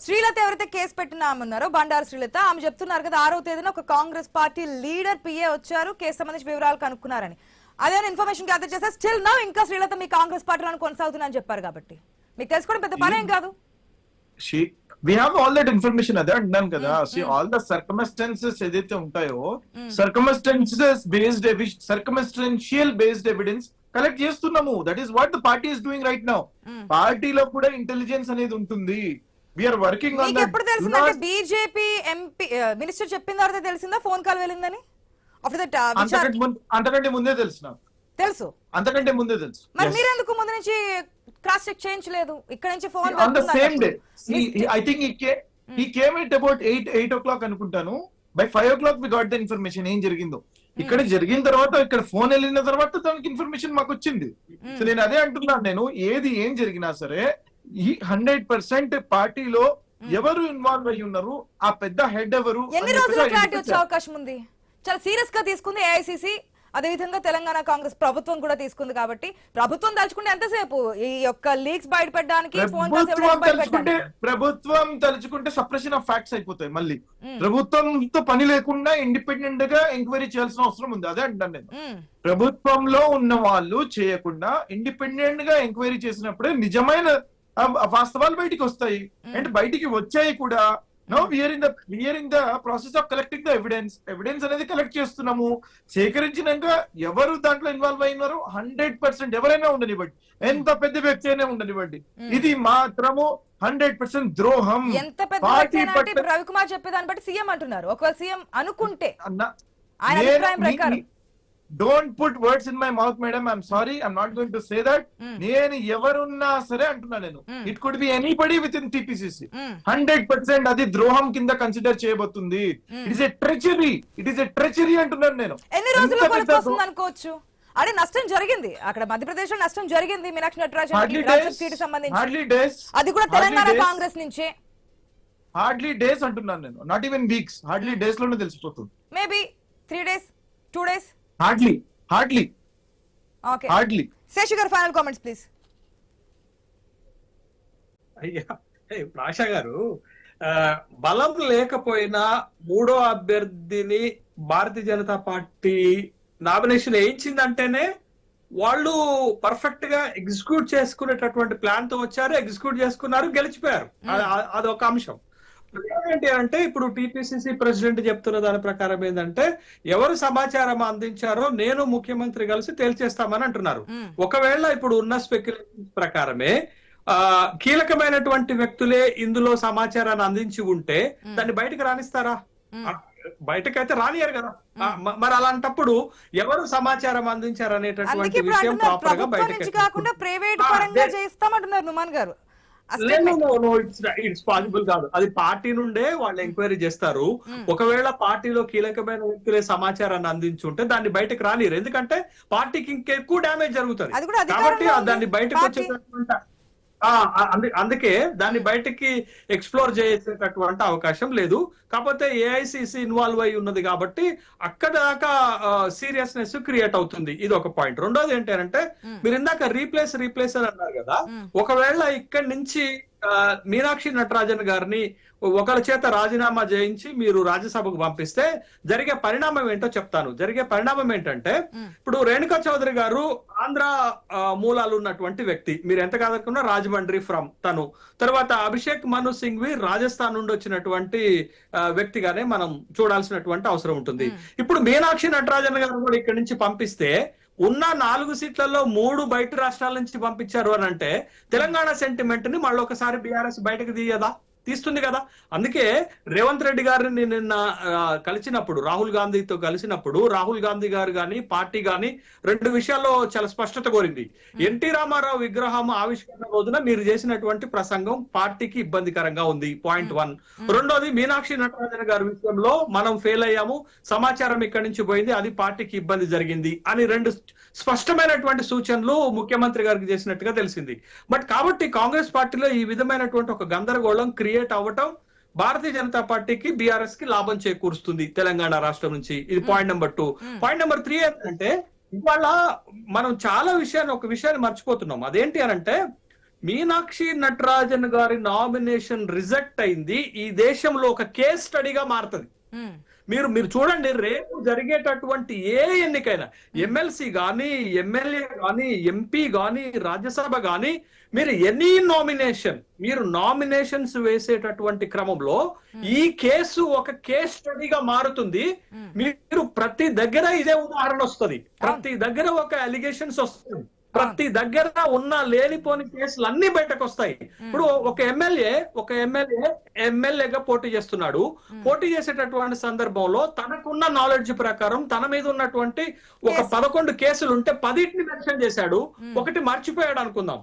శ్రీలత ఎవరైతే కేసు పెట్టిన ఆమె ఉన్నారో బండారు శ్రీలత, ఆమె చెప్తున్నారు కదా 6వ తేదీన ఒక కాంగ్రెస్ పార్టీ లీడర్ పిఏ వచ్చారు, కేసు సంబంధించి వివరాలు కనుక్కున్నారని. అదే ఇన్ఫర్మేషన్ గ్యాదర్ చేస్తే స్టిల్ నౌ ఇంకా శ్రీలత మీ కాంగ్రెస్ పార్టీలో కొనసాగుతుందని చెప్పారు. కాబట్టి మీకు తెలుసుకోవడం పెద్ద పని ఏం కాదు. we have all that information అదే అంటున్నాను కదా. see all the circumstances ఏదైతే ఉంటాయో circumstantial based evidence కలెక్ట్ చేస్తున్నాము. That is what the party is doing right now. పార్టీలో కూడా ఇంటెలిజెన్స్ అనేది ఉంటుంది. we are working on that. ఎప్పుడు తెలిసిందంటే బీజేపీ ఎంపీ మినిస్టర్ చెప్పిన తర్వాత తెలిసిందా ఫోన్ కాల్ వెళ్ళిందని? ఆఫ్టర్ దట్ అంతకంటే ముందే తెలుసు. అంతకంటే ముందే తెలుసు. మరి మీరు ఎందుకు ముందు నుంచి క్రాస్ చెక్ చేయించలేదు? ఇక్కడ నుంచి phone on the same day. I think he came at about 8 o'clock అనుకుంటాను. by 5 o'clock we got the information ఏం జరిగిందో. ఇక్కడ జరిగిన తర్వాత ఇక్కడ ఫోన్ వెళ్ళిన తర్వాత దానికి ఇన్ఫర్మేషన్ మాకు వచ్చింది. సో నేను అదే అంటున్నాను, నేను ఏం జరిగినా సరే ఈ 100% పార్టీలో ఎవరు ఇన్వాల్వ్ అయ్యి ఉన్నారు, ఆ పెద్ద హెడ్ ఎవరు, ఎన్ని రోజులు క్లారిటీ వచ్చే అవకాశం ఉంది? చాలా సీరియస్ గా తీసుకుంది ఏఐసిసి, అదే విధంగా తెలంగాణ కాంగ్రెస్ ప్రభుత్వం కూడా తీసుకుంది. కాబట్టి ప్రభుత్వం తలుచుకుంటే ఎంతసేపు ఈ యొక్క లీక్స్ బయటపడడానికి ప్రభుత్వం తలుచుకుంటే సప్రెషన్ ఆఫ్ ఫ్యాక్ట్స్ అయిపోతాయి. మళ్ళీ ప్రభుత్వంతో పని లేకుండా ఇండిపెండెంట్ గా ఎంక్వైరీ చేయాల్సిన అవసరం ఉంది. అదే అంటాను నేను. ప్రభుత్వంలో ఉన్న వాళ్ళు చేయకుండా ఇండిపెండెంట్ గా ఎంక్వైరీ చేసినప్పుడే నిజమైన వాస్తవాలు బయటికి వస్తాయి. అండ్ బయటికి వచ్చాయి కూడా. Now we are in the process of collecting the evidence అనేది కలెక్ట్ చేస్తున్నాము. సేకరించినాక ఎవరు దాంట్లో ఇన్వాల్వ్ అయినారో 100% ఎవరైనా ఉండనివ్వండి, ఎంత పెద్ద వ్యక్తి అయినా ఉండనివ్వండి, ఇది మాత్రము 100% ద్రోహం. ఎంత పెద్ద రవికుమార్ చెప్పేదాన్ని బట్టి సీఎం అంటున్నారు. ఒకవేళ సీఎం అనుకుంటే ఆయన అభిప్రాయం ప్రకారం don't put words in my mouth madam. I'm sorry, I'm not going to say that. నేను ఎవరున్నా సరే అంటున్నా నేను. It could B anybody with in TPCC. 100% అది ద్రోహం కింద కన్సిడర్ చేయబోతుంది. ఇట్ ఇస్ ఎ ట్రెచరీ అంటున్నాను నేను. ఎన్ని రోజులు పడుతుంది అనుకోవచ్చు? అదే నష్టం జరిగింది అక్కడ మధ్యప్రదేశ్ లో, నష్టం జరిగింది మీనాక్షి నటరాజన్ సీటు సంబంధించి. అది కూడా తెలంగాణ కాంగ్రెస్ నుంచే. హార్డ్లీ డేస్ అంటున్నాను నేను, not even weeks. Hardly days లోనే తెలిసిపోతుంది. Maybe 3 days 2 days. Hardly. Okay. Hardly. Sesh garu final comments please. అయ్యా రాషా గారు, బలం లేకపోయినా మూడో అభ్యర్థిని భారతీయ జనతా పార్టీ నామినేషన్ వేయించిందంటేనే వాళ్ళు పర్ఫెక్ట్ గా ఎగ్జిక్యూట్ చేసుకునేటటువంటి ప్లాన్ తో వచ్చారు, ఎగ్జిక్యూట్ చేసుకున్నారు, గెలిచిపోయారు. అదొక అంశం. ఏంటి అంటే ఇప్పుడు టీపీసీసీ ప్రెసిడెంట్ చెప్తున్న దాని ప్రకారం ఏంటంటే ఎవరు సమాచారం అందించారో నేను ముఖ్యమంత్రి కలిసి తేల్చేస్తామని అంటున్నారు. ఒకవేళ ఇప్పుడు ఉన్న స్పెక్యులేషన్ ప్రకారమే కీలకమైనటువంటి వ్యక్తులే ఇందులో సమాచారాన్ని అందించి ఉంటే దాన్ని బయటకు రానిస్తారా? బయటకైతే రానియరు కదా. మరి అలాంటప్పుడు ఎవరు సమాచారం అందించారు అందుకే అనేటటువంటి ఇప్పుడు విషయం అంటున్నారు ప్రాపర్ గా ప్రభుత్వం నుంచి బయటకి కాకుండా ప్రైవేట్ పరంగా చేస్తామంటున్నారు నుమాన్ గారు. ఇట్స్ పాసిబుల్ కాదు. అది పార్టీ నుండే వాళ్ళు ఎంక్వైరీ చేస్తారు. ఒకవేళ పార్టీలో కీలకమైన వ్యక్తులే సమాచారాన్ని అందించుంటే దాన్ని బయటకు రానిరు, ఎందుకంటే పార్టీకి ఇంకెక్కువ డ్యామేజ్ జరుగుతుంది. కాబట్టి దాన్ని బయటకు వచ్చేటటువంటి అందుకే దాన్ని బయటకి ఎక్స్ప్లోర్ చేసేటటువంటి అవకాశం లేదు. కాకపోతే ఏఐసిసి ఇన్వాల్వ్ అయి ఉన్నది కాబట్టి అక్కడ దాకా సీరియస్నెస్ క్రియేట్ అవుతుంది. ఇది ఒక పాయింట్. రెండోది ఏంటంటే మీరు ఇందాక రీప్లేస్ అని అన్నారు కదా, ఒకవేళ ఇక్కడి నుంచి మీనాక్షి నటరాజన్ గారిని ఒకరి చేత రాజీనామా చేయించి మీరు రాజ్యసభకు పంపిస్తే జరిగే పరిణామం ఏంటో చెప్తాను. జరిగే పరిణామం ఏంటంటే, ఇప్పుడు రేణుకా చౌదరి గారు ఆంధ్ర మూలాలు ఉన్నటువంటి వ్యక్తి, మీరు ఎంత కాదనుకున్నా రాజమండ్రి ఫ్రమ్ తను. తర్వాత అభిషేక్ మను సింఘ్వి రాజస్థాన్ నుండి వచ్చినటువంటి వ్యక్తిగానే మనం చూడాల్సినటువంటి అవసరం ఉంటుంది. ఇప్పుడు మీనాక్షి నటరాజన్ గారు కూడా ఇక్కడి నుంచి పంపిస్తే ఉన్న 4 సీట్లలో 3 బయట రాష్ట్రాల నుంచి పంపించారు అని అంటే తెలంగాణ సెంటిమెంట్ ని మళ్ళీ ఒకసారి బీఆర్ఎస్ బయటకు తీస్తుంది కదా. అందుకే రేవంత్ రెడ్డి గారిని నిన్న కలిసినప్పుడు, రాహుల్ గాంధీతో కలిసినప్పుడు రాహుల్ గాంధీ గారు గాని పార్టీ గాని 2 విషయాల్లో చాలా స్పష్టత కోరింది. ఎన్టీ రామారావు విగ్రహం ఆవిష్కరణ రోజున మీరు చేసినటువంటి ప్రసంగం పార్టీకి ఇబ్బందికరంగా ఉంది, పాయింట్ 1. రెండోది మీనాక్షి నటరాజన్ గారి విషయంలో మనం ఫెయిల్ అయ్యాము, సమాచారం ఇక్కడి నుంచి పోయింది, అది పార్టీకి ఇబ్బంది జరిగింది అని 2 స్పష్టమైనటువంటి సూచనలు ముఖ్యమంత్రి గారికి చేసినట్టుగా తెలిసింది. బట్ కాబట్టి కాంగ్రెస్ పార్టీలో ఈ విధమైనటువంటి ఒక గందరగోళం క్రియేట్ అవ్వటం భారతీయ జనతా పార్టీకి బీఆర్ఎస్ కి లాభం చేకూరుస్తుంది తెలంగాణ రాష్ట్రం నుంచి. ఇది పాయింట్ నెంబర్ 2. పాయింట్ నెంబర్ 3 ఏంటంటే, ఇవాళ మనం చాలా ఒక విషయాన్ని మర్చిపోతున్నాం. అదేంటి అనంటే, మీనాక్షి నటరాజన్ గారి నామినేషన్ రిజెక్ట్ అయింది ఈ దేశంలో ఒక కేస్ స్టడీగా మారుతుంది. మీరు చూడండి, రేపు జరిగేటటువంటి ఏ ఎన్నికైనా ఎమ్మెల్సీ గాని, ఎమ్మెల్యే గాని, ఎంపీ గాని, రాజ్యసభ గాని, మీరు ఎనీ మీరు నామినేషన్స్ వేసేటటువంటి క్రమంలో ఈ కేసు ఒక కేస్ స్టడీగా మారుతుంది. మీరు ప్రతి దగ్గర ఇదే ఉదాహరణ వస్తుంది, ప్రతి దగ్గర ఒక అలిగేషన్స్ వస్తుంది, ప్రతి దగ్గర ఉన్న లేనిపోని కేసులు అన్ని బయటకు వస్తాయి. ఇప్పుడు ఒక ఎమ్మెల్యేగా పోటీ చేస్తున్నాడు. పోటీ చేసేటటువంటి సందర్భంలో తనకున్న నాలెడ్జ్ ప్రకారం తన మీద ఉన్నటువంటి ఒక 11 కేసులు ఉంటే 10ని మెన్షన్ చేశాడు, 1 మర్చిపోయాడు అనుకుందాం.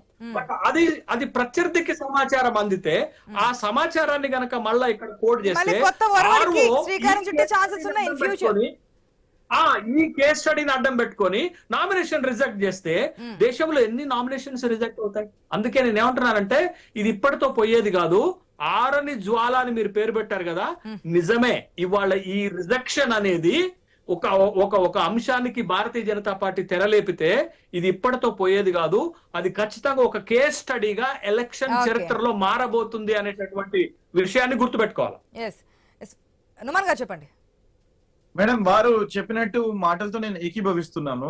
అది ప్రత్యర్థికి సమాచారం అందితే ఆ సమాచారాన్ని గనక మళ్ళా ఇక్కడ కోడ్ చేస్తే ఈ కేస్ స్టడీని అడ్డం పెట్టుకొని నామినేషన్ రిజెక్ట్ చేస్తే దేశంలో ఎన్ని నామినేషన్స్ రిజెక్ట్ అవుతాయి. అందుకే నేను ఏమంటున్నానంటే, ఇది ఇప్పటితో పోయేది కాదు. ఆరని జ్వాల అని మీరు పేరు పెట్టారు కదా, నిజమే. ఇవాళ ఈ రిజెక్షన్ అనేది ఒక అంశానికి భారతీయ జనతా పార్టీ తెరలేపితే ఇది ఇప్పటితో పోయేది కాదు. అది ఖచ్చితంగా ఒక కేస్ స్టడీగా ఎలక్షన్ చరిత్రలో మారబోతుంది అనేటటువంటి విషయాన్ని గుర్తుపెట్టుకోవాలి. చెప్పండి మేడం, వారు చెప్పినట్టు మాటలతో నేను ఏకీభవిస్తున్నాను.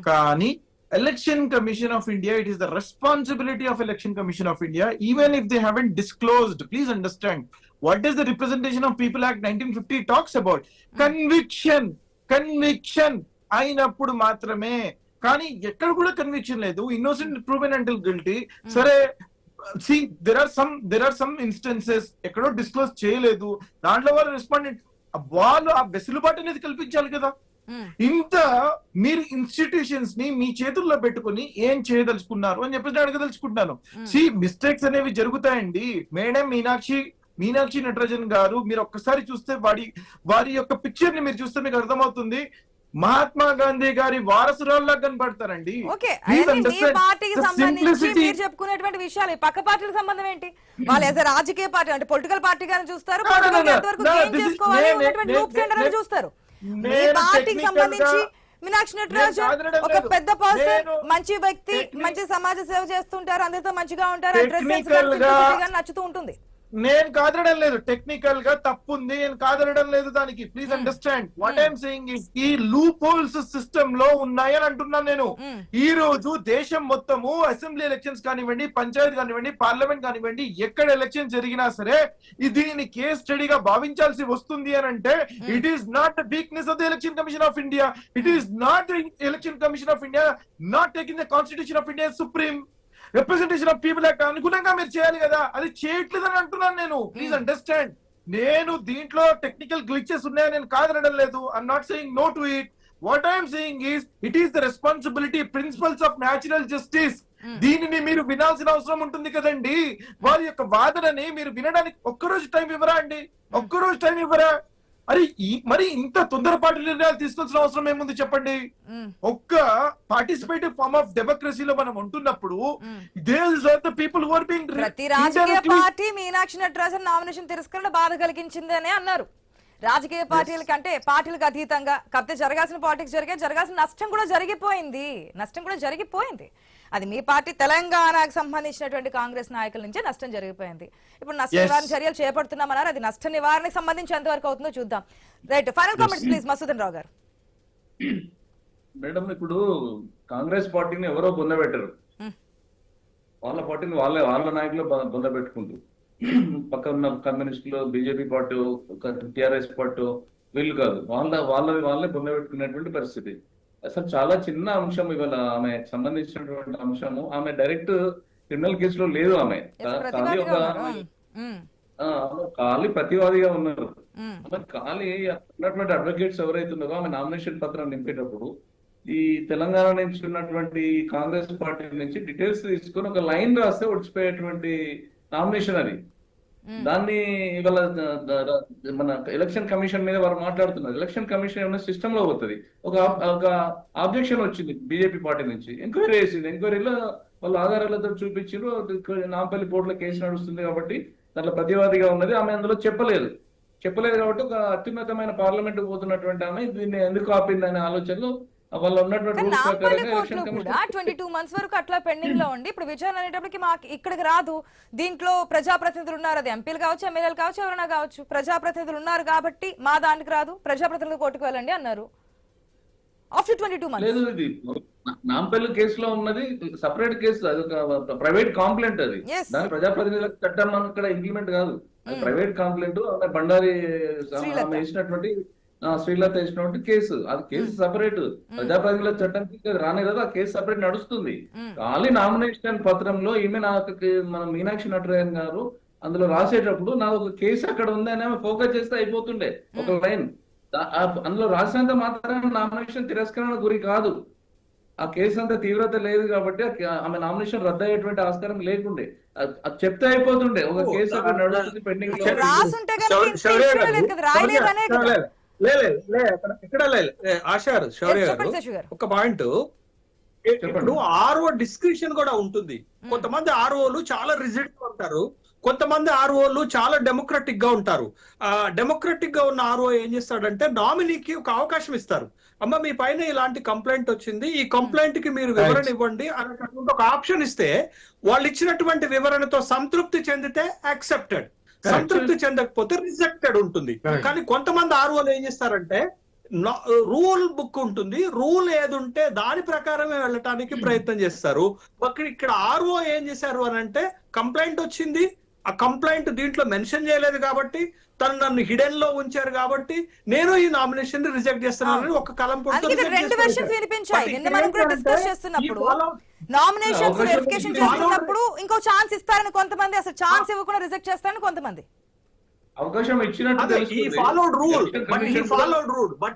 కానీ election commission of India, it is the responsibility of election commission of India, even if they haven't disclosed, please understand what is the Representation of People Act 1950 talks about. Conviction అయినప్పుడు మాత్రమే. కానీ ఎక్కడ కూడా కన్విక్షన్ లేదు. Innocent proven until guilty. సరే, there are some instances ఎక్కడో disclose చేయలేదు, దాంట్లో వాళ్ళు రెస్పాండెంట్ వాళ్ళు ఆ వెసులుబాటు అనేది కల్పించాలి కదా. ఇంత మీరు ఇన్స్టిట్యూషన్స్ ని మీ చేతుల్లో పెట్టుకుని ఏం చేయదలుచుకున్నారు అని చెప్పేసి అడగదలుచుకుంటున్నాను. మిస్టేక్స్ అనేవి జరుగుతాయండి. మేడం మీనాక్షి నటరాజన్ గారు, మీరు ఒక్కసారి చూస్తే వారి యొక్క పిక్చర్ ని మీరు చూస్తే మీకు అర్థమవుతుంది. మహాత్మా గాంధీ గారి వారసురాల్లా కనబడతారండి. చెప్పుకునేటువంటి విషయాలు పక్క పార్టీలకు సంబంధం ఏంటి? వాళ్ళు రాజకీయ పార్టీ అంటే పొలిటికల్ పార్టీ గాని చూస్తారు, చూస్తారు. మీ పార్టీకి సంబంధించి మీనాక్షి నటరాజన్ ఒక పెద్ద పర్సన్, మంచి వ్యక్తి, మంచి సమాజ సేవ చేస్తుంటారు, అందరితో మంచిగా ఉంటారు, నచ్చుతూ ఉంటుంది. నేను కాదనడం లేదు, టెక్నికల్ గా తప్పు ఉంది, నేను కాదనడం లేదు దానికి. Please understand what I'm saying is, ఈ లూప్ హోల్స్ సిస్టమ్ లో ఉన్నాయని అంటున్నాను నేను. ఈ రోజు దేశం మొత్తము అసెంబ్లీ ఎలక్షన్స్ కానివ్వండి, పంచాయతీ కానివ్వండి, పార్లమెంట్ కానివ్వండి, ఎక్కడ ఎలక్షన్ జరిగినా సరే దీనిని కేస్ స్టడీగా భావించాల్సి వస్తుంది అని అంటే, it is not the weakness of the election commission of India. It is not the election commission of India not taking the constitution of India supreme. Representation of people act అనుగుణంగా మీరు చేయాలి కదా, అది చేయట్లేదని అంటున్నాను నేను. Please understand. నేను దీంట్లో టెక్నికల్ గ్లిచెస్ ఉన్నాయని నేను కాదనడం లేదు. I'm not saying no to it. What I'm saying is it is the responsibility, principles of natural justice. దీనిని మీరు వినాల్సిన అవసరం ఉంటుంది కదండి. వారి యొక్క వాదనని మీరు వినడానికి ఒక్కరోజు టైం ఇవ్వరా అండి? ఒక్కరోజు టైం ఇవ్వరా? అరే మరి ఇంత తొందరపాటు నిర్ణయాలు తీసుకోవాల్సిన అవసరం ఏముంది చెప్పండి? ఒక్క పార్టిసిపేటివ్ ఫార్మ్ ఆఫ్ డెమోక్రసీలో మనం ఉంటున్నప్పుడు పీపుల్ హు ఆర్ బీయింగ్ ప్రతి రాజకీయ పార్టీ మీనాక్షి నటరాజన్ నామినేషన్ తిరస్కరణ బాధ కలిగించింది అని అన్నారు. రాజకీయ పార్టీల కంటే పార్టీలకు అతీతంగా కాకపోతే జరగాల్సిన పాలిటిక్స్ జరగాల్సిన నష్టం కూడా జరిగిపోయింది. అది మీ పార్టీ తెలంగాణకు సంబంధించినటువంటి కాంగ్రెస్ నాయకుల నుంచే నష్టం జరిగిపోయింది. ఇప్పుడు నష్ట నివారణ చర్యలు చేపడుతున్నామన్నారు. అది నష్ట నివారణకు సంబంధించి ఎంతవరకు అవుతుందో చూద్దాం. Right, final comments please Masudan Rao గారు. మేడం, ఇప్పుడు కాంగ్రెస్ పార్టీని ఎవరో పొందబెట్టరు. వాళ్ళ పార్టీని వాళ్ళ నాయకులు పొందబెట్టుకుంటూ పక్కన ఉన్న కమ్యూనిస్టులు, బీజేపీ పార్టీ, టిఆర్ఎస్ పార్టీ వీళ్ళు కాదు, వాళ్ళే పొందబెట్టుకునేటువంటి పరిస్థితి. అసలు చాలా చిన్న అంశం ఇవాళ ఆమె సంబంధించినటువంటి అంశము. ఆమె డైరెక్ట్ క్రిమినల్ కేసులో లేదు. ఆమె ఖాళీ ప్రతివాదిగా ఉన్నారు. ఖాళీ ఉన్నటువంటి అడ్వకేట్స్ ఎవరైతే ఉన్నారో ఆమె నామినేషన్ పత్రం నింపేటప్పుడు ఈ తెలంగాణ నుంచి ఉన్నటువంటి కాంగ్రెస్ పార్టీ నుంచి డీటెయిల్స్ తీసుకొని ఒక లైన్ రాస్తే ఒడిచిపోయేటువంటి నామినేషన్ అది. దాన్ని ఇవాళ మన ఎలక్షన్ కమిషన్ మీద వారు మాట్లాడుతున్నారు. ఎలక్షన్ కమిషన్ ఏమైనా సిస్టమ్ లో పోతుంది. ఒక ఆబ్జెక్షన్ వచ్చింది బీజేపీ పార్టీ నుంచి, ఎంక్వైరీ చేసింది. ఎంక్వైరీలో వాళ్ళు ఆధారాలతో చూపించారు. నాంపల్లి పోర్టులో కేసు నడుస్తుంది కాబట్టి దాంట్లో ప్రతివాదిగా ఉన్నది. ఆమె అందులో చెప్పలేదు కాబట్టి ఒక అత్యున్నతమైన పార్లమెంట్ పోతున్నటువంటి ఆమె దీన్ని ఎందుకు ఆపింది అనే ఆలోచనలో వాళ్ళు ఉన్నటువంటి 22 months వరకు అట్లా పెండింగ్ లో ఉండి ఇప్పుడు విచారణ అనేటప్పటికి మాకు ఇక్కడికి రాదు. దీంట్లో ప్రజాప్రతినిధులు ఉన్నారు, అది ఎంపీలు కావచ్చు, ఎమ్మెల్యేలు కావచ్చు, ఎవరైనా కావచ్చు, ప్రజాప్రతినిధులు ఉన్నారు కాబట్టి మా దానికి రాదు, ప్రజాప్రతినిధులు కోర్టుకు వెళ్ళండి అన్నారు. ఆఫ్టర్ 22 months లేదు, ఇది నాంపల్లి కేసులో ఉన్నది సపరేట్ కేసు, అది ఒక ప్రైవేట్ కాంప్లైంట్. అది దాని ప్రజాప్రతినిధులకు చట్టం ఇక్కడ ఇంప్లిమెంట్ కాదు, అది ప్రైవేట్ కాంప్లైంట్. బండారి ఆమె వేసినటువంటి శ్రీలత వేసినటువంటి కేసు, అది కేసు సపరేట్. ప్రజాప్రతినిధుల చట్టానికి రానే కదా, ఆ కేసు సపరేట్ నడుస్తుంది. ఖాళీ నామినేషన్ పత్రంలో ఈమె నాకు మన మీనాక్షి నటరాజన్ గారు అందులో రాసేటప్పుడు నాకు ఒక కేసు అక్కడ ఉంది అని ఫోకస్ చేస్తే అయిపోతుండే ఒక లైన్. అందులో రాసినంత మాత్రం నామినేషన్ తిరస్కరణ గురి కాదు. ఆ కేసు అంత తీవ్రత లేదు కాబట్టి ఆమె నామినేషన్ రద్దు అయ్యేటువంటి ఆస్కారం లేకుండే. అది చెప్తే అయిపోతుండే ఒక కేసు అక్కడ నడుస్తుంది పెండింగ్ లో. ఇక్కడ ఆశా గారు, శౌర్య గారు, ఒక పాయింట్. ఇప్పుడు ఆర్ఓ డిస్క్రిప్షన్ కూడా ఉంటుంది. కొంతమంది ఆర్ఓలు చాలా రిజిడ్ గా ఉంటారు, కొంతమంది ఆర్ఓలు చాలా డెమోక్రటిక్ గా ఉంటారు. డెమోక్రటిక్ గా ఉన్న ఆర్ఓ ఏం చేస్తాడంటే నామినీకి ఒక అవకాశం ఇస్తారు. అమ్మ మీ పైన ఇలాంటి కంప్లైంట్ వచ్చింది, ఈ కంప్లైంట్ కి మీరు వివరణ ఇవ్వండి అనేటటువంటి ఒక ఆప్షన్ ఇస్తే వాళ్ళు ఇచ్చినటువంటి వివరణతో సంతృప్తి చెందితే యాక్సెప్టెడ్, సంతృప్తి చెందకపోతే రిజెక్టెడ్ ఉంటుంది. కానీ కొంతమంది ఆర్ఓలు ఏం చేస్తారంటే రూల్ బుక్ ఉంటుంది, రూల్ ఏది ఉంటే దాని ప్రకారమే వెళ్ళటానికి ప్రయత్నం చేస్తారు. ఇక్కడ ఆర్ఓ ఏం చేశారు అని అంటే కంప్లైంట్ వచ్చింది, ఆ కంప్లైంట్ దీంట్లో మెన్షన్ చేయలేదు కాబట్టి తను నన్ను హిడెన్ లో ఉంచారు కాబట్టి నేను ఈ నామినేషన్ రిజెక్ట్ చేస్తున్నానని ఒక కలం నామినేషన్ వెరిఫికేషన్ చేస్తున్నప్పుడు ఇంకో ఛాన్స్ ఇస్తారని కొంతమంది, అసలు ఛాన్స్ ఇవ్వకుండా రిజెక్ట్ చేస్తారని కొంతమంది. అవకాశం ఇచ్చినట్టు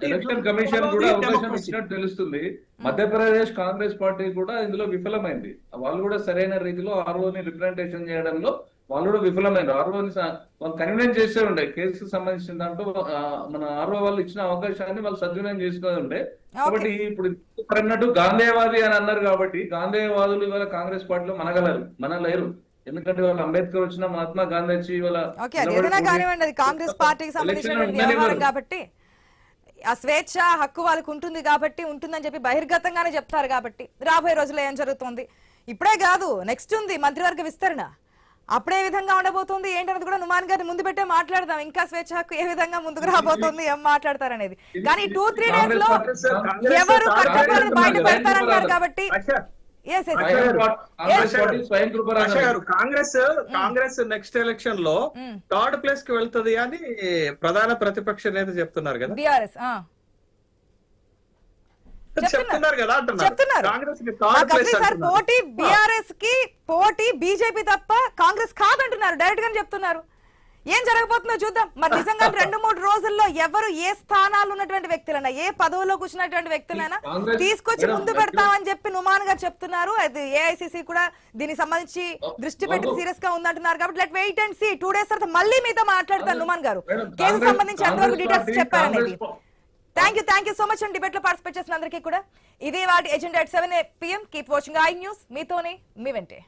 ఎలక్షన్ కమిషన్ కూడా అవకాశం ఇచ్చినట్టు తెలుస్తుంది. మధ్యప్రదేశ్ కాంగ్రెస్ పార్టీ కూడా ఇందులో విఫలమైంది. వాళ్ళు కూడా సరైన రీతిలో ఆర్ఓని రిప్రజెంటేషన్ చేయడంలో వాళ్ళు కూడా విఫలమైంది. ఆర్ఓని వాళ్ళు కన్వీనియన్స్ చేసే ఉండే కేసుకు సంబంధించిన దాంట్లో మన ఆర్ఓ వాళ్ళు ఇచ్చిన అవకాశాన్ని వాళ్ళు సద్వినియోగం చేసుకుని ఉండే. కాబట్టి ఇప్పుడు అన్నట్టు గాంధేయవాది అని అన్నారు కాబట్టి గాంధేయవాదులు ఇవాళ కాంగ్రెస్ పార్టీలో మనలేరు. ఎందుకంటే వాళ్ళు అంబేద్కర్ వచ్చిన మహాత్మా గాంధీ వచ్చి కానివ్వండి, కాంగ్రెస్ పార్టీకి సంబంధించినటువంటి వ్యవహారం కాబట్టి ఆ స్వేచ్ఛ హక్కు వాళ్ళకు ఉంటుంది కాబట్టి ఉంటుందని చెప్పి బహిర్గతంగానే చెప్తారు. కాబట్టి రాబోయే రోజుల్లో ఏం జరుగుతుంది, ఇప్పుడే కాదు నెక్స్ట్ ఉంది మంత్రివర్గ విస్తరణ, అప్పుడే విధంగా ఉండబోతుంది ఏంటనేది కూడా నుమాన్ గారిని ముందు పెట్టే మాట్లాడదాం. ఇంకా స్వేచ్ఛ హక్కు ఏ విధంగా ముందుకు రాబోతుంది, ఏం మాట్లాడతారనేది. కానీ 2-3 days లో ఎవరు కట్టపడి బయట పెడతారన్నారు కాబట్టి కాంగ్రెస్ నెక్స్ట్ ఎలక్షన్ లో 3rd place కి వెళ్తుంది అని ప్రధాన ప్రతిపక్ష నేత చెప్తున్నారు కదా, బీఆర్ఎస్ చెప్తున్నారు కదా, అంటున్నారు. పోటీ బీఆర్ఎస్ కి పోటీ బీజేపీ తప్ప కాంగ్రెస్ కాదంటున్నారు, డైరెక్ట్ గా చెప్తున్నారు. ఏం జరగబోతుందో చూద్దాం. మరి నిజంగా 2-3 రోజుల్లో ఎవరు ఏ స్థానాలు ఉన్నటువంటి వ్యక్తులైనా, ఏ పదవుల్లో కూర్చున్నటువంటి వ్యక్తులైనా తీసుకొచ్చి ముందు పెడతామని చెప్పి నుమాన్ గారు చెప్తున్నారు. అది ఏఐసిసి కూడా దీనికి సంబంధించి దృష్టి పెట్టి సీరియస్ గా ఉందంటున్నారు. కాబట్టి let wait and see. 2 days తర్వాత మళ్ళీ మీతో మాట్లాడతారు నుమాన్ గారు, కేసు సంబంధించి ఎంతవరకు డీటెయిల్స్ చెప్పారనేది. థ్యాంక్ యూ సో మచ్ అండి డిబేట్ లో పార్టిసిపేట్ చేసిన అందరికీ కూడా. ఇదే వాటి agenda at 7 PM. Keep watching I News. మీతోనే మీ వెంటే.